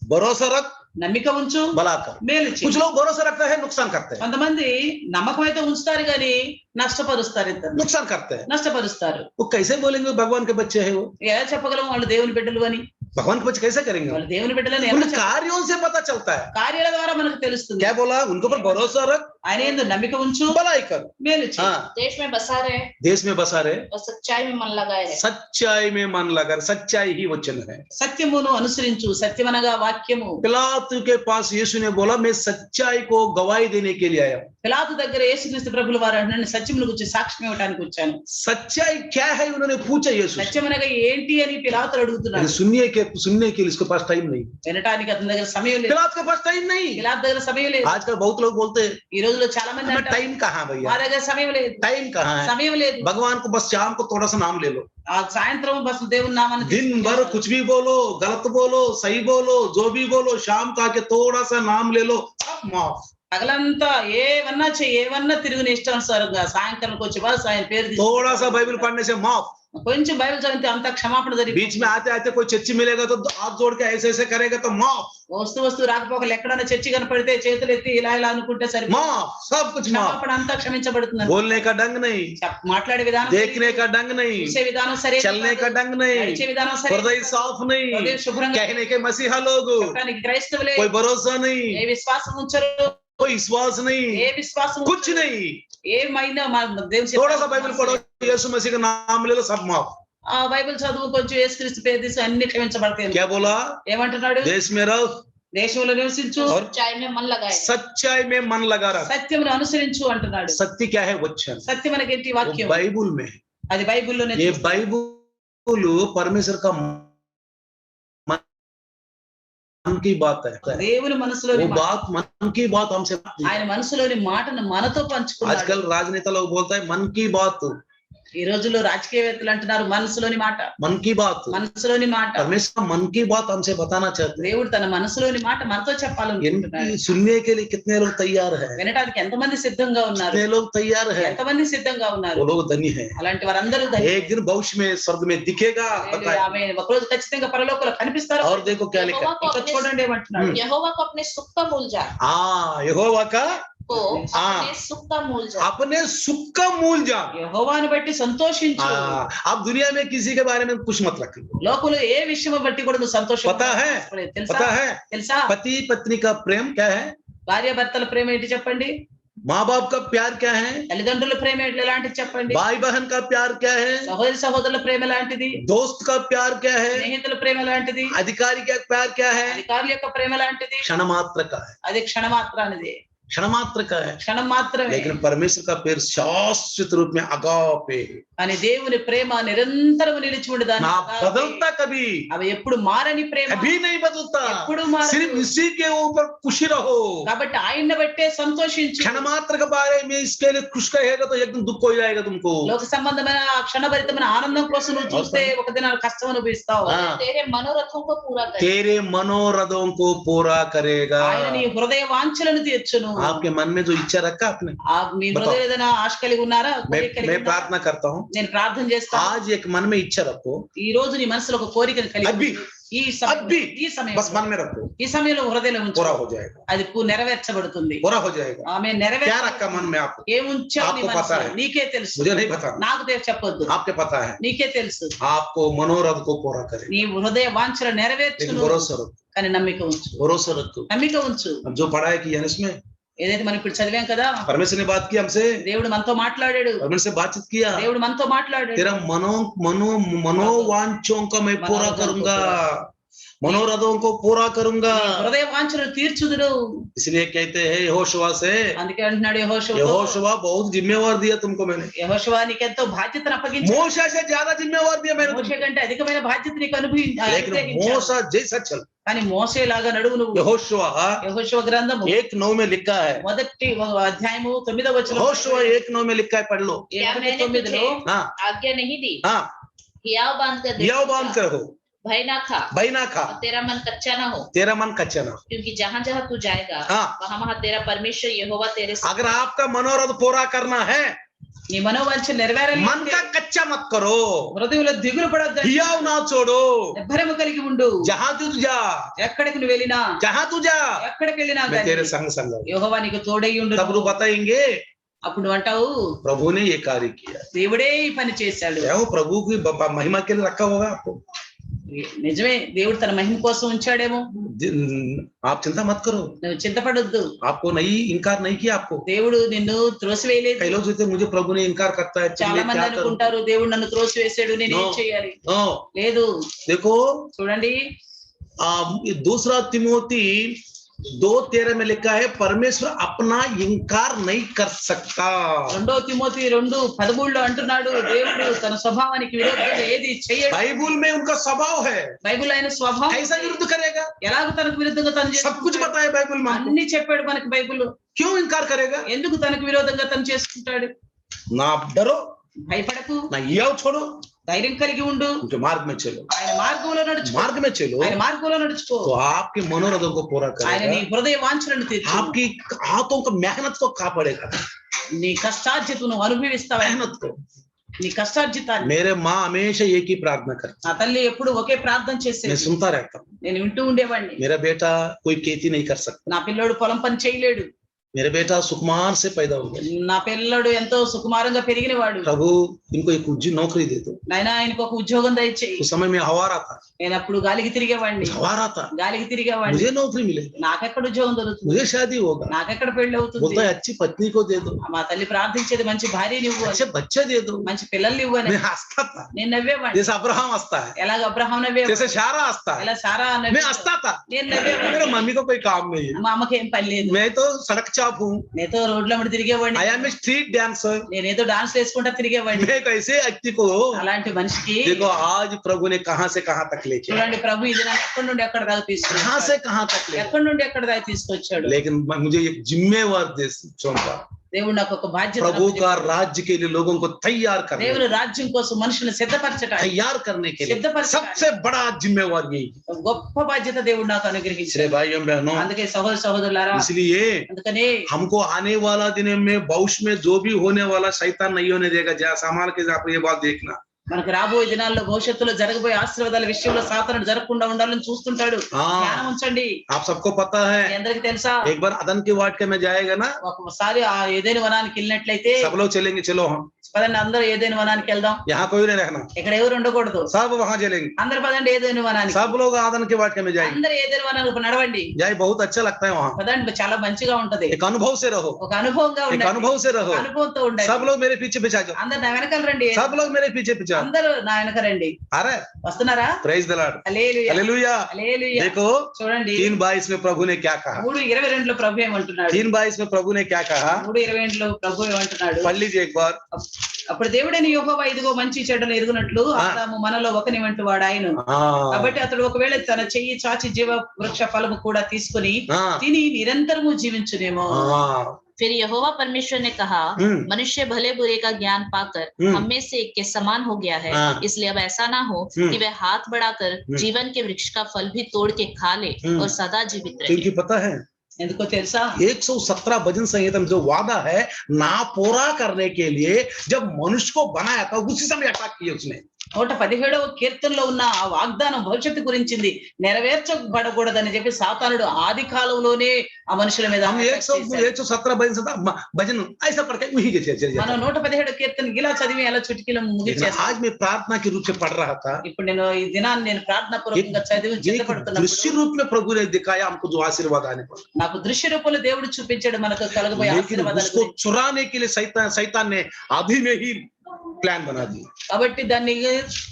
भरोसा रख, నమ్మిక ఉంచు, भला कर। మేలు कुछ చేయి। लोग भरोसा रखते हैं, नुकसान करते हैं, కొంతమంది నమ్మకం అయితే ఉంచుతారు కానీ నష్టపరుస్తారు, ఇద్దరు नुकसान करते हैं। నష్టపరుస్తారు। वो कैसे बोलेंगे भगवान के बच्चे हैं वो? ఎలా చెప్పగలం వాళ్ళు దేవుని బిడ్డలు అని? भगवान के बच्चे कैसे करेंगे? వాళ్ళు దేవుని బిడ్డలని उन ఎలా చెప్ప- कार्यों से पता चलता है। కార్యాల ద్వారా మనకు తెలుస్తుంది। क्या बोला? उनके ऊपर भरोसा रख, ఆయన యందు నమ్మిక ఉంచు, भलाई कर। మేలు చేయి। हाँ, देश में बसा रहे देश में बसा रहे, और सच्चाई में मन लगाए रहे। सच्चाई में मन लगा, सच्चाई ही वचन है। సత్యమును అనుసరించు, సత్యమనగా వాక్యము। पिलातु के पास यीशु ने बोला, मैं सच्चाई को गवाही देने के लिए आया हूं। పిలాతు దగ్గర యేసుక్రీస్తు ప్రభుల వారు అంటున్నాడు, సత్యమును గురించి సాక్ష్యం ఇవ్వడానికి వచ్చాను। सच्चाई क्या है उन्होंने पूछा यीशु से। సత్యమనగా ఏంటి అని పిలాతులు అడుగుతున్నాడు। लेकिन सुनने के लिए इसके पास टाइम नहीं, వినటానికి అతని దగ్గర సమయం లేదు, पिलातु के पास टाइम नहीं। పిలాతు దగ్గర సమయం లేదు। आजकल बहुत लोग बोलते हैं, ఈ రోజుల్లో చాలా మంది हमें అంటారు, टाइम कहाँ మా भैया, దగ్గర సమయం లేదు, टाइम कहाँ है? సమయం లేదు। भगवान को बस शाम को थोड़ा सा नाम ले लो, ఆ సాయంత్రం బస్ దేవుని నామాన్ని दिन भर తీసుకుంటారు। कुछ भी बोलो, गलत बोलो, सही बोलो, जो भी बोलो, शाम का के थोड़ा सा नाम ले लो, सब माफ। పగలంతా ఏమన్నా చెయ్యి, ఏమన్నా తిరుగుని ఇష్టానుసారంగా సాయంకాలంకి వచ్చి బస్ ఆయన పేరు తీసుకుంటారు। थोड़ा सा बाइबल पढ़ने से माफ। కొంచెం బైబిల్ చదివితే అంత క్షమాపణ జరిగి बीच में आते आते कोई चर्ची मिलेगा तो हाथ जोड़ के ऐसे ऐसे करेगा तो माफ, వస్తూ రాకపోకలు ఎక్కడైనా చర్చి కనపడితే చేతులు ఎత్తి ఇలా ఇలా అనుకుంటే సరే माफ, सब कुछ माफ। క్షమాపణ అంతా క్షమించబడుతుంది। बोलने का ढंग नहीं, మాట్లాడే విధానం, देखने का ढंग नहीं, చూసే విధానం సరే, चलने का ढंग नहीं, నడిచే విధానం సరే, हृदय साफ नहीं, హృదయం శుభ్రంగా, कहने के मसीहा लोग, చెప్పడానికి క్రైస్తవులే, कोई भरोसा नहीं, ఏ విశ్వాసం ఉంచరు, कोई विश्वास नहीं, ఏ విశ్వాసం कुछ नहीं। ఏమైనా మన దేవుని थोड़ा सा बाइबल पढ़ो, यीशु मसीह का नाम ले लो, सब माफ। ఆ బైబిల్ చదువు, కొంచెం యేసుక్రీస్తు పేరు తీసి అన్ని క్షమించబడతాయి। क्या बोला? ఏమంటున్నాడు? देश में रहो, దేశంలో నివసించు, और सच्चाई में मन लगाए रहे। सच्चाई में मन लगा रहा। సత్యమును అనుసరించు అంటున్నాడు। सत्य क्या है? वचन। సత్యం అనగా ఏంటి? वो వాక్యం। बाइबल में, అది బైబిల్లోనే ये చూస్తాం। बाइबल परमेश्वर का मन की बात है। దేవుని మనసులోని वो మాట, बात, मन की बात हमसे ఆయన మనసులోని మాటను మనతో పంచుకున్నాడు। आजकल राजनेता लोग बोलता है मन की बात, ఈ రోజుల్లో రాజకీయవేత్తలు అంటున్నారు మనసులోని మాట, मन की बात। మనసులోని మాట। परमेश्वर मन की बात हमसे बताना चाहते हैं। దేవుడు తన మనసులోని మాట మనతో చెప్పాలనుకుంటున్నాడు। इनकी सुनने के लिए कितने लोग तैयार हैं? వినడానికి ఎంతమంది సిద్ధంగా ఉన్నారు? कितने लोग तैयार हैं? ఎంతమంది సిద్ధంగా ఉన్నారు? वो लोग धन्य हैं। అలాంటి వారందరూ ధన్యులు। एक दिन भविष्य में स्वर्ग में दिखेगा, बताए। ఆమె ఒకరోజు ఖచ్చితంగా పరలోకంలో కనిపిస్తారు। और देखो क्या लिखा यहोवा है। को ఇక్కడ अपने చూడండి ఏమంటున్నాడు? यहोवा को अपने सुख का मूल जान, यहोवा का को हाँ। अपने सुख का मूल जान। अपने सुख का मूल जान। యెహోవాను బట్టి సంతోషించు। आप दुनिया में किसी के बारे में कुछ मत रखो। లోకంలో ఏ విషయం బట్టి కూడా నువ్వు సంతోషం पता है, తెలుసా? पता है, తెలుసా? पति पत्नी का प्रेम क्या है? భార్య భర్తల ప్రేమ ఏంటి చెప్పండి? माँ बाप का प्यार क्या है? తల్లిదండ్రుల ప్రేమ ఎలాంటిది చెప్పండి? भाई बहन का प्यार क्या है? సహోదరి సహోదరుల ప్రేమ ఎలాంటిది? दोस्त का प्यार क्या है? స్నేహితుల ప్రేమ ఎలాంటిది? अधिकारी का प्यार क्या है? అధికారుల యొక్క ప్రేమ ఎలాంటిది? क्षण मात्र का है, అది క్షణమాత్రానిది, क्षण मात्र का है। క్షణం మాత్రమే। लेकिन परमेश्वर का प्यार शाश्वत रूप में अगापे, కానీ దేవుని ప్రేమ నిరంతరం నిలిచి ఉండదాని ना बदलता कभी, అవి ఎప్పుడు మారని ప్రేమ, कभी नहीं बदलता। ఎప్పుడు మారదు। सिर्फ इसी के ऊपर खुशी रहो। కాబట్టి ఆయన్ని బట్టే సంతోషించు। क्षण मात्र के बारे में इसके लिए खुश कहेगा तो एक दिन दुख हो जाएगा तुमको। లోక సంబంధమైన ఆ క్షణభరితమైన ఆనందం కోసం నువ్వు చూస్తే ఒక దిన కష్టం అనుభవిస్తావు। हाँ। तेरे मनोरथों को पूरा करे। तेरे मनोरथों को पूरा करेगा। ఆయన నీ హృదయ వాంఛలను తీర్చును। आपके मन में जो इच्छा रखा आपने, మీ హృదయ ఏదైనా ఆశ కలిగి ఉన్నారా? కోరిక కలిగి मैं ఉన్నారా? प्रार्थना करता हूँ, నేను ప్రార్థన చేస్తాను। आज एक मन में इच्छा रखो, ఈ రోజు నీ మనసులో ఒక కోరికను కలిగి अभी ఈ अब సమయం भी ఈ సమయం बस मन में रखो, ఈ సమయంలో హృదయంలో ఉంచు. पूरा हो जाएगा, అది నెరవేర్చబడుతుంది. पूरा हो जाएगा. ఆమె क्या रखा मन में आपको? ఏముంచావు నీ आपको पता మనసులో? है. నీకే తెలుసు. मुझे नहीं पता, నాకు చెప్పొద్దు. आपके पता है. నీకే తెలుసు. आपको मनोरथ को पूरा करे, నీ హృదయ వాంఛలు लेकिन నెరవేర్చును. भरोसा रखो, కానీ నమ్మిక ఉంచు. भरोसा रखो. నమ్మిక ఉంచు. अब जो पढ़ाई की है इसमें ఏదైతే మనం ఇప్పుడు చదివాం కదా, परमेश्वर ने बात की हमसे, దేవుడు మనతో మాట్లాడాడు. परमेश्वर से बातचीत किया, దేవుడు మనతో మాట్లాడాడు. तेरा मनोवांछों का मैं पूरा करूंगा, मनोरथों को पूरा करूंगा. నీ హృదయ వాంఛలు తీర్చుదును. इसलिए कहते हैं यहोशुआ से, అందుకే అంటున్నాడు यहोशुआ बहुत जिम्मेवार दिया तुमको मैंने, యెహోషువ నీకెంతో బాధ్యతను అప్పగించాడు. मूसा से ज्यादा जिम्मेवार दिया मैंने మోషే तुमको. కంటే అధికమైన బాధ్యత నీకు लेकिन मूसा जैसा चल, కానీ మోషే లాగా నడువు నువ్వు. यहोशुआ యెహోషువ గ్రంథము 1:9 में लिखा है, మొదటి అధ్యాయము 9వ వచనం. यहोशुआ 1:9 में लिखा है, पढ़ लो. क्या मैंने 9లో तुझे हाँ आज्ञा नहीं दी, हाँ, हियाव बांध कर हियाव बांध कर हो, भय ना खा, भय ना खा, और तेरा मन कच्चा ना हो, तेरा मन कच्चा ना हो. क्योंकि जहाँ जहाँ तू जाएगा हाँ. वहाँ वहाँ तेरा परमेश्वर यहोवा तेरे साथ. अगर आपका मनोरथ पूरा करना है, నీ మనోవాంఛ నెరవేరాలి. मन का कच्चा मत करो, హృదయంలో దిగులు పడొద్దు. हियाव ना छोड़ो. నిబ్బరము కలిగి ఉండు. जहां तू जा, ఎక్కడికి నువ్వు వెళ్ళినా, जहां तू जा, ఎక్కడికి వెళ్ళినా मैं గానీ तेरे संग संग हूं. యెహోవా నీకు తోడై ఉండు. तब लोग बताएंगे అప్పుడు నువ్వు అంటావు, प्रभु ने ये कार्य किया. దేవుడే ఈ పని చేశాడు. क्या वो प्रभु की महिमा के लिए रखा होगा आपको? నిజమే, దేవుడు తన మహిమ కోసం ఉంచాడేమో. आप चिंता मत करो, నువ్వు చింతపడొద్దు. आपको नहीं इनकार नहीं किया आपको. దేవుడు నిన్ను త్రోసివేయలేదు. कई लोग सोचते हैं, मुझे प्रभु ने इनकार करता है, तो చాలా मैं మంది क्या करूं? అనుకుంటారు, దేవుడు నన్ను త్రోసివేసాడు, నేను ఏం No. చేయాలి? नो, లేదు. देखो చూడండి, दूसरा तिमोथी 2:13 में लिखा है, परमेश्वर अपना इनकार नहीं कर सकता. 2 తిమోతి 2:13లో అంటున్నాడు, దేవుడు తన స్వభావానికి విరుద్ధంగా ఏది చేయడు. बाइबल में उनका स्वभाव है, బైబిల్ ఆయన స్వభావం कैसा विरुद्ध करेगा? ఎలాగ తనకు విరుద్ధంగా తను सब कुछ చేసుకుంటాడు? बताया बाइबल में हमको. అన్ని చెప్పాడు మనకి బైబిల్. क्यों इनकार करेगा? ఎందుకు తనకు విరోధంగా తను చేసుకుంటాడు? ना आप डरो, భయపడకు, ना ये छोड़ो, ధైర్యం కలిగి ఉండు. उनके मार्ग में चलो, ఆయన మార్గంలో నడుచుకో. मार्ग में चलो, ఆయన మార్గంలో నడుచుకో. तो आपके मनोरथों को पूरा ఆయన నీ करेगा, హృదయ వాంఛలను తీర్చు. आपकी हाथों का मेहनत को कापड़ेगा, నీ కష్టార్జితను అనుభవిస్తావు. मेहनत को. నీ కష్టార్జితాన్ని. मेरे माँ हमेशा एक ही प्रार्थना करती, నా తల్లి ఎప్పుడు ఒకే ప్రార్థన मैं చేసేది. सुनता रहता हूँ. నేను వింటూ ఉండేవాడిని. मेरा बेटा कोई खेती नहीं कर सकता, నా పిల్లోడు పొలం పని చేయలేడు. मेरा बेटा सुकुमार से पैदा हो गया, నా పిల్లడు ఎంతో సుకుమారంగా పెరిగినవాడు. प्रभु इनको एक नौकरी दे दो. నాయనా ఆయనకు ఒక ఉద్యోగం దయచేయి. उस समय में हवा रहा था, నేను అప్పుడు గాలికి తిరిగేవాడిని. हवा रहा था, గాలికి తిరిగేవాడిని. मुझे नौकरी मिलेगी, నాకెక్కడ ఉద్యోగం దొరుకుతుంది? मुझे शादी होगा, నాకెక్కడ పెళ్లి అవుతుంది? बोलता है अच्छी पत्नी को दे दो, మా తల్లి ప్రార్థించేది మంచి భార్యని ఇవ్వు అని, अच्छे बच्चे दे दो. మంచి పిల్లల్ని ఇవ్వు అని. मैं हंसता था, నేను నవ్వేవాడిని. जैसे अब्राहम हंसता है, ఎలాగ అబ్రహాం నవ్వేవాడు, जैसे शारा हंसता है, ఎలా సారా मैं నవ్వేవాడు. हंसता था. నేను मेरे నవ్వేవాడిని. मम्मी को कोई काम नहीं है, మా అమ్మకి ఏం పని లేదు. मैं तो सड़क चाप हूँ, నేతో రోడ్ల మీద తిరిగేవాడిని. I am a street dancer. నేనేదో డాన్స్ వేసుకుంటా తిరిగేవాడిని. मैं एक ऐसे व्यक्ति को, అలాంటి మనిషికి देखो आज प्रभु ने कहां से कहां तक लेके, చూడండి, ప్రభు ఇది నాకు ఎక్కడి నుండి ఎక్కడ దాకా कहां తీసుకొచ్చాడు. से कहां तक ले. ఎక్కడి నుండి ఎక్కడ దాకా తీసుకొచ్చాడు. लेकिन मुझे एक जिम्मेवार देश सौंपा, దేవుడు నాకు ఒక బాధ్యత प्रभु का అప్పచెప్పాడు. राज्य के लिए लोगों को तैयार करने, దేవుని రాజ్యం కోసం మనుషులను సిద్ధపరచడానికి, तैयार करने के लिए सिद्धपरचడానికి सबसे बड़ा जिम्मेवार यही. గొప్ప బాధ్యత దేవుడు నాకు అనుగ్రహించాడు. इसलिए भाइयों बहनों, అందుకే సహోదర సహోదరులారా, इसलिए అందుకనే हमको आने वाला दिन में भविष्य में जो भी होने वाला शैतान नहीं होने देगा. जहाँ संभाल के आप ये बात देखना, మనకు రాబోయే దినాల్లో భవిష్యత్తులో జరగబోయే ఆశీర్వాదాల విషయంలో సాతానుడు జరగకుండా ఉండాలని చూస్తుంటాడు. జ్ఞానం ఉంచండి. आप सबको पता है, మీ అందరికీ తెలుసా, एक बार अदन के वाट के में जाएगा ना, ఒకసారి ఆ ఏదైనా వనానికి వెళ్ళినట్లయితే, सब लोग चलेंगे, चलो हम పదండి అందరూ ఏదైనా వనానికి వెళ్దాం. यहाँ कोई नहीं रहना, ఇక్కడ ఎవరు ఉండకూడదు. सब वहां चलेंगे, అందరు పదండి ఏదైనా వనానికి. सब लोग आदन के वाट के में जाएंगे. అందరు ఏదైనా వనానికి నడవండి. जाए बहुत अच्छा लगता है वहाँ, పదండి, చాలా మంచిగా ఉంటది. एक अनुभव से रहो, ఒక అనుభవంగా एक ఉండండి. अनुभव से रहो. అనుభవంతో ఉండండి. सब लोग मेरे पीछे पीछे जाओ, అందరు నా వెనకాల రండి. सब लोग मेरे पीछे पीछे आओ. అందరూ నా వెనక రండి. अरे వస్తున్నారా? Praise the lord, hallelujah, hallelujah. Hallelujah. देखो చూడండి 3:22 में प्रभु ने क्या कहा, 3:22లో ప్రభు ఏమంటున్నాడు? 3:22 में प्रभु ने क्या कहा, 3:22లో ప్రభు ఏమంటున్నాడు? पढ़ लीजिए एक बार. అప్పుడు దేవుడైన యెహోవా ఇదిగో మంచి చెడ్డలు ఎరుగునట్లు ఆదాము మనలో ఒకని వంటి వాడు ఆయన. కాబట్టి అతడు ఒకవేళ తన చెయ్యి చాచి జీవ వృక్ష ఫలము కూడా తీసుకుని తిని నిరంతరము జీవించునేమో. फिर यहोवा परमेश्वर ने कहा, मनुष्य भले बुरे का ज्ञान पाकर हम में से एक के समान हो गया है, इसलिए अब ऐसा ना हो कि वह हाथ बढ़ाकर जीवन के वृक्ष का फल भी तोड़ के खा ले और सदा जीवित रहे. क्योंकि पता है, ఎందుకో తెలుసా, 117 भजन संहिता में जो वादा है ना पूरा करने के लिए जब मनुष्य को बनाया था उसी समय अटैक किया उसने. 117వ కీర్తనలో ఉన్న ఆ వాగ్దానం భవిష్యత్తు గురించింది, నెరవేర్చబడకూడదని చెప్పి సాతానుడు ఆది కాలంలోనే ఆ మనుషుల మీద हम attack చేశాడు. 117 भजन ऐसा पढ़ के वही के चले जाते మనం 117 కీర్తన ఇలా చదివి అలా చుటికీలో हैं। ముగించేస్తాం. आज मैं प्रार्थना के रूप से पढ़ रहा था, ఇప్పుడు నేను ఈ దినాన్ని నేను ప్రార్థనా పూర్వకంగా చదివి एक చిత్తపడుతున్నప్పుడు दृश्य रूप में प्रभु ने दिखाया हमको जो आशीर्वाद आने पर, నాకు దృశ్య రూపంలో దేవుడు చూపించాడు మనకు కలగబోయే लेकिन ఆశీర్వాదాల उसको గురించి. चुराने के लिए शैतान ने आदि में ही प्लान बना दिया। కాబట్టి దాన్ని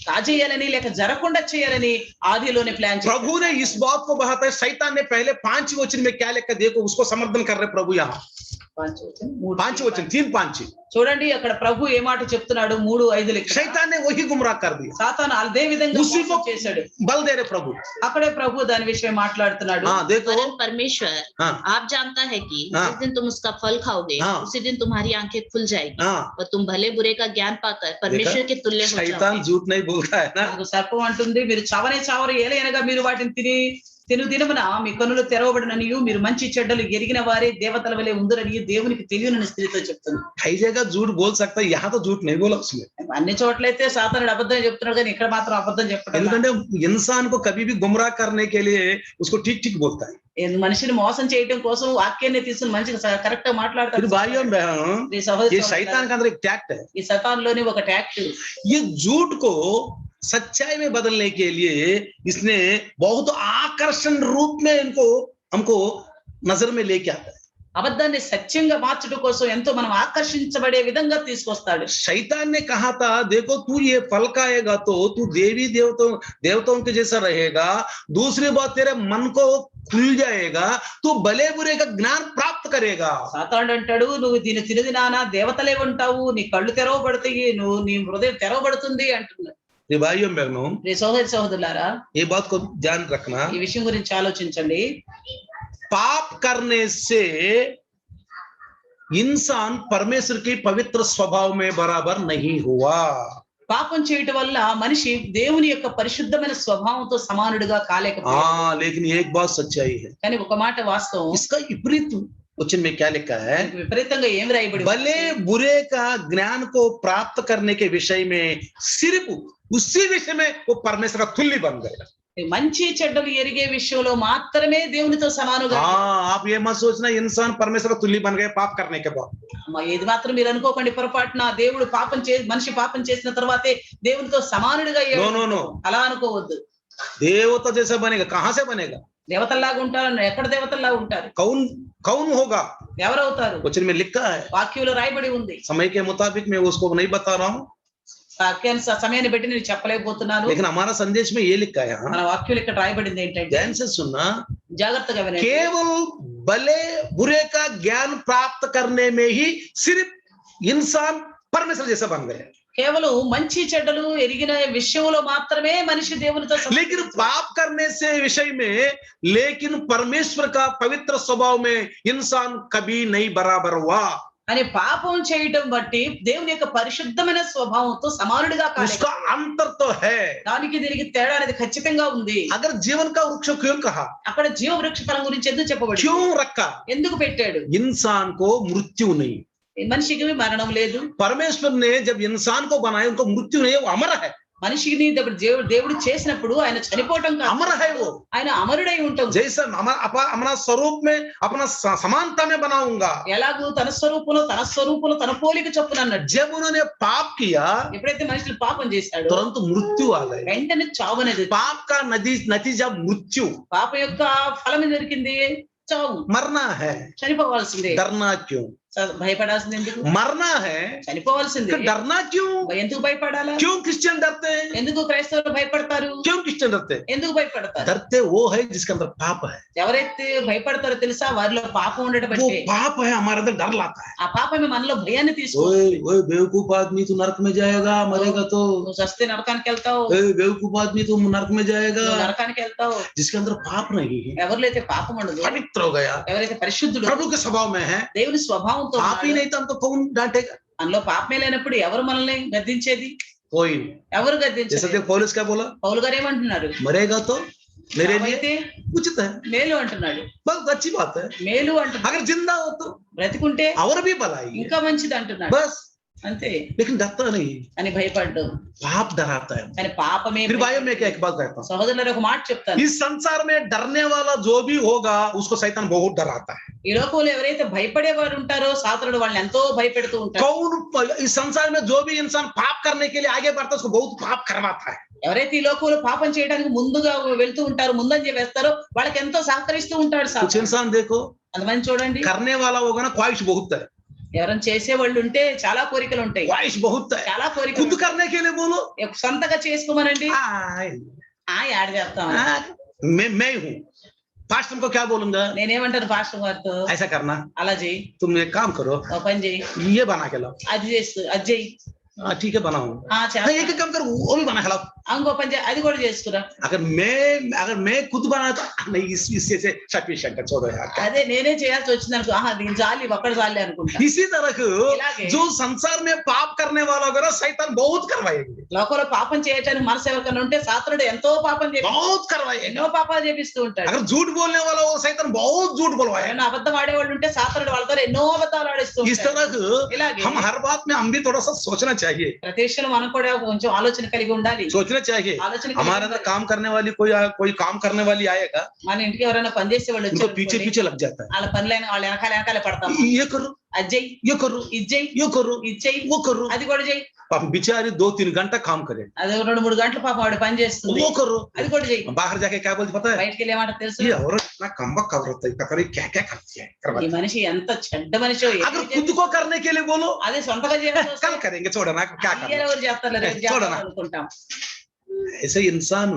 కాజేయాలని లేక జరగకుండా చేయాలని ఆదిలోనే ప్లాన్ చేశాడు. प्रभु ने इस बात को बताया है, शैतान ने पहले 5 वचन में क्या लिखा देखो, उसको समर्थन कर रहे प्रभु यहाँ 5 वचन 3-5 చూడండి అక్కడ ప్రభు ఏ మాట చెప్తున్నాడు, 3-5 లెక్క. शैतान ने वही गुमराह कर दिया, సాతాను అదే విధంగా उसी को మోసం చేశాడు. बल दे रहे प्रभु। అక్కడే ప్రభు దాని విషయం మాట్లాడుతున్నాడు. हाँ देखो, परम परमेश्वर हाँ आप जानता है कि हाँ। जिस दिन तुम उसका फल खाओगे हाँ। उसी दिन तुम्हारी आंखें खुल जाएगी हाँ और तुम भले बुरे का ज्ञान पाकर परमेश्वर के तुल्य हो शैतान जाओगे। झूठ नहीं बोलता है ना। నాకు సర్పం అంటుంది, మీరు చవనే చావరు ఏలైనగా మీరు వాటిని తిను దినమున మీ కన్నులు తెరవబడిననియు మీరు మంచి చెడ్డలు ఎరిగిన వారే దేవతల వలె ఉందరనియు దేవునికి తెలియనని స్త్రీతో చెప్తుంది. कई जगह झूठ बोल सकता है, यहाँ तो झूठ नहीं बोला उसने। అన్ని చోట్లయితే సాతానుడు అబద్ధం చెప్తున్నాడు కానీ ఇక్కడ మాత్రం అబద్ధం చెప్పడం లేదు. ఎందుకంటే इंसान को कभी भी गुमराह करने के लिए उसको ठीक ठीक बोलता है। మనిషిని మోసం చేయడం కోసం వాక్యాన్ని తీసుకుని మంచిగా కరెక్ట్ గా फिर మాట్లాడతాడు. भाइयों बहनों, ఈ సహోదరి ये शैतान के अंदर एक टैक्ट है, ఈ సతాన్లోని ఒక ట్యాక్ట్. ये झूठ को सच्चाई में बदलने के लिए इसने बहुत आकर्षण रूप में हमको नजर में लेके आता है। అబద్ధాన్ని సత్యంగా మార్చడం కోసం ఎంతో మనం ఆకర్షించబడే విధంగా తీసుకొస్తాడు. शैतान ने कहा था देखो तू ये फल खाएगा तो तू देवी देवताओं के जैसा रहेगा, दूसरी बात तेरे मन को खुल जाएगा, तू भले बुरे का ज्ञान प्राप्त करेगा। సాతానుడు అంటాడు, నువ్వు దీన్ని తినదినానా దేవతలే ఉంటావు, నీ కళ్ళు తెరవబడతాయి, నీ హృదయం తెరవబడుతుంది అంటున్నాడు. ये भाइयों बहनों, రే సోదరి సోదరులారా, ये बात को ध्यान रखना, ఈ విషయం గురించి ఆలోచించండి. पाप करने से इंसान परमेश्वर के पवित्र स्वभाव में बराबर नहीं हुआ। పాపం చేయటం వల్ల మనిషి దేవుని యొక్క పరిశుద్ధమైన స్వభావంతో సమానుడిగా కాలేకపోయాడు. हाँ लेकिन एक बात सच्चाई है, కానీ ఒక మాట వాస్తవం, इसका विपरीत वचन में क्या लिखा है, విపరీతంగా ఏం రాయబడి ఉంది? भले बुरे का ज्ञान को प्राप्त करने के विषय में सिर्फ उसी विषय में वो परमेश्वर का तुल्य बन गया। మంచి చెడ్డలు ఎరిగే విషయంలో మాత్రమే దేవునితో సమానుగా. हाँ आप ये मत सोचना इंसान परमेश्वर का तुल्य बन गया पाप करने के बाद। ఇది మాత్రం మీరు అనుకోకండి పొరపాటున దేవుడు మనిషి పాపం చేసిన తర్వాతే దేవునితో సమానుడిగా అయ్యాడు. नो नो नो, అలా అనుకోవద్దు. देवता जैसा बनेगा, कहाँ से बनेगा, దేవతల్లాగా ఉంటారు. ఎక్కడ దేవతల్లాగా ఉంటారు? कौन होगा, ఎవరవుతారు? वचन में लिखा है। వాక్యంలో రాయబడి ఉంది. समय के मुताबिक मैं उसको नहीं बता रहा हूँ, సమయాన్ని బట్టి నేను చెప్పలేకపోతున్నాను. लेकिन हमारा संदेश में ये लिखा है, మన వాక్యం ఇక్కడ రాయబడింది ఏంటంటే, ध्यान से सुनना, జాగ్రత్తగా వినండి. केवल भले बुरे का ज्ञान प्राप्त करने में ही सिर्फ इंसान परमेश्वर जैसा बन गया, కేవలం మంచి చెడ్డలు ఎరిగిన విషయంలో మాత్రమే మనిషి దేవునితో लेकिन पाप करने से विषय में, लेकिन परमेश्वर का पवित्र स्वभाव में इंसान कभी नहीं बराबर हुआ। అని పాపం చేయటం బట్టి దేవుని యొక్క పరిశుద్ధమైన స్వభావంతో సమానుడిగా उसका अंतर तो है। దానికి దీనికి తేడా అనేది ఖచ్చితంగా ఉంది. अगर जीवन का वृक्ष क्यों कहा, అక్కడ జీవ వృక్ష ఫలం గురించి ఎందుకు చెప్పబడింది, क्यों रखा, ఎందుకు పెట్టాడు? इंसान को मृत्यु नहीं, మనిషికి మరణం లేదు. परमेश्वर ने जब इंसान को बनाया उनको मृत्यु नहीं, वो अमर है। మనిషిని దేవుడు చేసినప్పుడు ఆయన చనిపోవటం కాదు, अमर है वो, ఆయన అమరుడై ఉంటాం. जैसा अपना स्वरूप में अपना समानता में बनाऊंगा। ఎలాగూ తన స్వరూపంలో తన పోలిక చొప్పున అన్నాడు. जब उन्होंने पाप किया ఎప్పుడైతే మనుషులు పాపం చేశాడో तुरंत मृत्यु आ गई। వెంటనే చావు అనేది. पाप का नतीजा मृत्यु, పాప యొక్క ఫలం దొరికింది చావు. मरना है। చనిపోవాల్సిందే. डरना क्यों, భయపడాల్సింది ఎందుకు? मरना है, చనిపోవాల్సిందే. डरना क्यों, ఎందుకు భయపడాలా? क्यों क्रिश्चियन डरते हैं, ఎందుకు క్రైస్తవులు భయపడతారు? क्यों क्रिश्चियन डरते हैं, ఎందుకు భయపడతారు? डरते वो है जिसके अंदर पाप है। ఎవరైతే భయపడతారో తెలుసా, వారిలో పాపం ఉండటం वो బట్టి पाप है हमारे अंदर डर लाता है। ఆ పాపమే మనలో భయాన్ని తీసుకుంటుంది. ओए बेवकूफ आदमी तू नरक में जाएगा, मरेगा तो, నువ్వు చస్తే నరకానికి వెళ్తావు, बेवकूफ आदमी तू नरक में जाएगा, నువ్వు నరకానికి వెళ్తావు. जिसके अंदर पाप नहीं है, ఎవరిలో అయితే పాపం ఉండదు, पवित्र हो गया, ఎవరైతే పరిశుద్ధుడు प्रभु के स्वभाव में है, దేవుని స్వభావంతో पाप ही ఉన్నాడో, नहीं तो हमको कौन डांटेगा, మనలో పాపమే లేనప్పుడు ఎవరు మనల్ని గద్దించేది? कोई नहीं। ఎవరు जैसे గద్దించేది? देखो पौलुस क्या बोला, పౌలు గారు ఏమంటున్నారు? मरेगा तो मेरे लिए అయితే उचित है, మేలు అంటున్నాడు. बहुत अच्छी बात है। మేలు అంటున్నాడు. अगर जिंदा हो तो బ్రతికుంటే और भी भलाई है, ఇంకా మంచిది అంటున్నాడు. बस అంతే. लेकिन डरता नहीं, అని భయపడ్డు, पाप डराता है। కానీ పాపమే फिर भाइयों मैं क्या एक बात कहता हूँ, సహోదరులారా ఒక మాట చెప్తాను. इस संसार में डरने वाला जो भी होगा उसको शैतान बहुत डराता है। ఈ లోకంలో ఎవరైతే భయపడేవారు ఉంటారో సాతానుడు వాళ్ళని ఎంతో భయపెడుతూ ఉంటాడు. इस संसार में जो भी इंसान पाप करने के लिए आगे बढ़ता है उसको बहुत पाप करवाता है। ఎవరైతే ఈ లోకంలో పాపం చేయడానికి ముందుగా వెళ్తూ ఉంటారో, ముందంజ వేస్తారో వాళ్ళకి ఎంతో సహకరిస్తూ ఉంటాడు कुछ సాతానుడు. इंसान देखो అంతమంది చూడండి, करने वाला होगा ना ख्वाहिश बहुत है, ఎవరైనా చేసే వాళ్ళు ఉంటే చాలా కోరికలు ఉంటాయి, ख्वाहिश बहुत है। చాలా కోరికలు खुद करने के लिए बोलो, సొంతగా చేసుకోమనండి, యాడ్ చేస్తాం. मैं हूँ पास्टर को क्या बोलूंगा, నేనేమంటాను పాస్టర్ గారితో, ऐसा करना, అలా చెయ్యి, तुम एक काम करो, ఒక పని చెయ్యి, ये बना के लाओ। అది చేస్తూ అది చెయ్యి, ठीक है बनाऊं, చేస్తా. एक काम करो वो भी बना के लाओ। ఇంకో పని చేయి, అది కూడా చేసుకురా. अगर मैं खुद बनाता नहीं, इससे से सफिशिएंट है, छोड़ो यार। అదే నేనే చేయాల్సి వచ్చింది అనుకో, దీని జాలి ఒక్కడ జాలి అనుకుంటా. इसी तरह ఇలాగే जो संसार में पाप करने वाला होगा शैतान बहुत करवाएंगे, లోకంలో పాపం చేయటానికి మనసు ఎవరికైనా ఉంటే సాతానుడు ఎంతో పాపం చేపి बहुत करवाएंगे। ఎన్నో పాపాలు చేపిస్తూ ఉంటాడు. अगर झूठ बोलने वाला हो शैतान बहुत झूठ बुलवाएगा। ఎవరైనా అబద్ధం ఆడేవాళ్ళు ఉంటే సాతానుడు వాళ్ళతో ఎన్నో అబద్ధాలు ఆడిస్తూ इस ఉంటాడు. तरह ఇలాగే हम हर बात में हम भी थोड़ा सा सोचना चाहिए, ప్రతి విషయంలో మనం కూడా కొంచెం ఆలోచన కలిగి ఉండాలి. सोचना चाहिए। ఆలోచన కలిగి हमारे अंदर ఉండాలి. काम करने वाली कोई काम करने वाली आएगा, మన ఇంటికి ఎవరైనా పని చేసే వాళ్ళు उनको पीछे వచ్చారు, पीछे लग जाता है, వాళ్ళ పనులైన వాళ్ళ వెనకాలే పడతాం. ये करो, అది చెయ్యి, ये करो, ఇది చెయ్యి, ये करो, ఇది చెయ్యి, वो करो। అది కూడా చెయ్యి. अब बेचारी 2-3 घंटा काम करे, అది 2-3 గంటలు పాపం వాడు పని చేస్తుంది, वो करो। అది కూడా చెయ్యి. बाहर जाके क्या बोलती पता है, బయటికి వెళ్ళి ఏమంటారు తెలుసు, ये औरत इतना कमबख्त औरत है, पता नहीं क्या क्या करती है, ఈ करवाती है। మనిషి ఎంత చెడ్డ మనిషి. अगर खुद को करने के लिए बोलो, అదే సొంతగా చేయాల్సి వస్తే कल करेंगे, छोड़ो ना, क्या करना। ఎవరు చేస్తారు, రేపు చూడనా? చేస్తారు అనుకుంటాం. ऐसे इंसान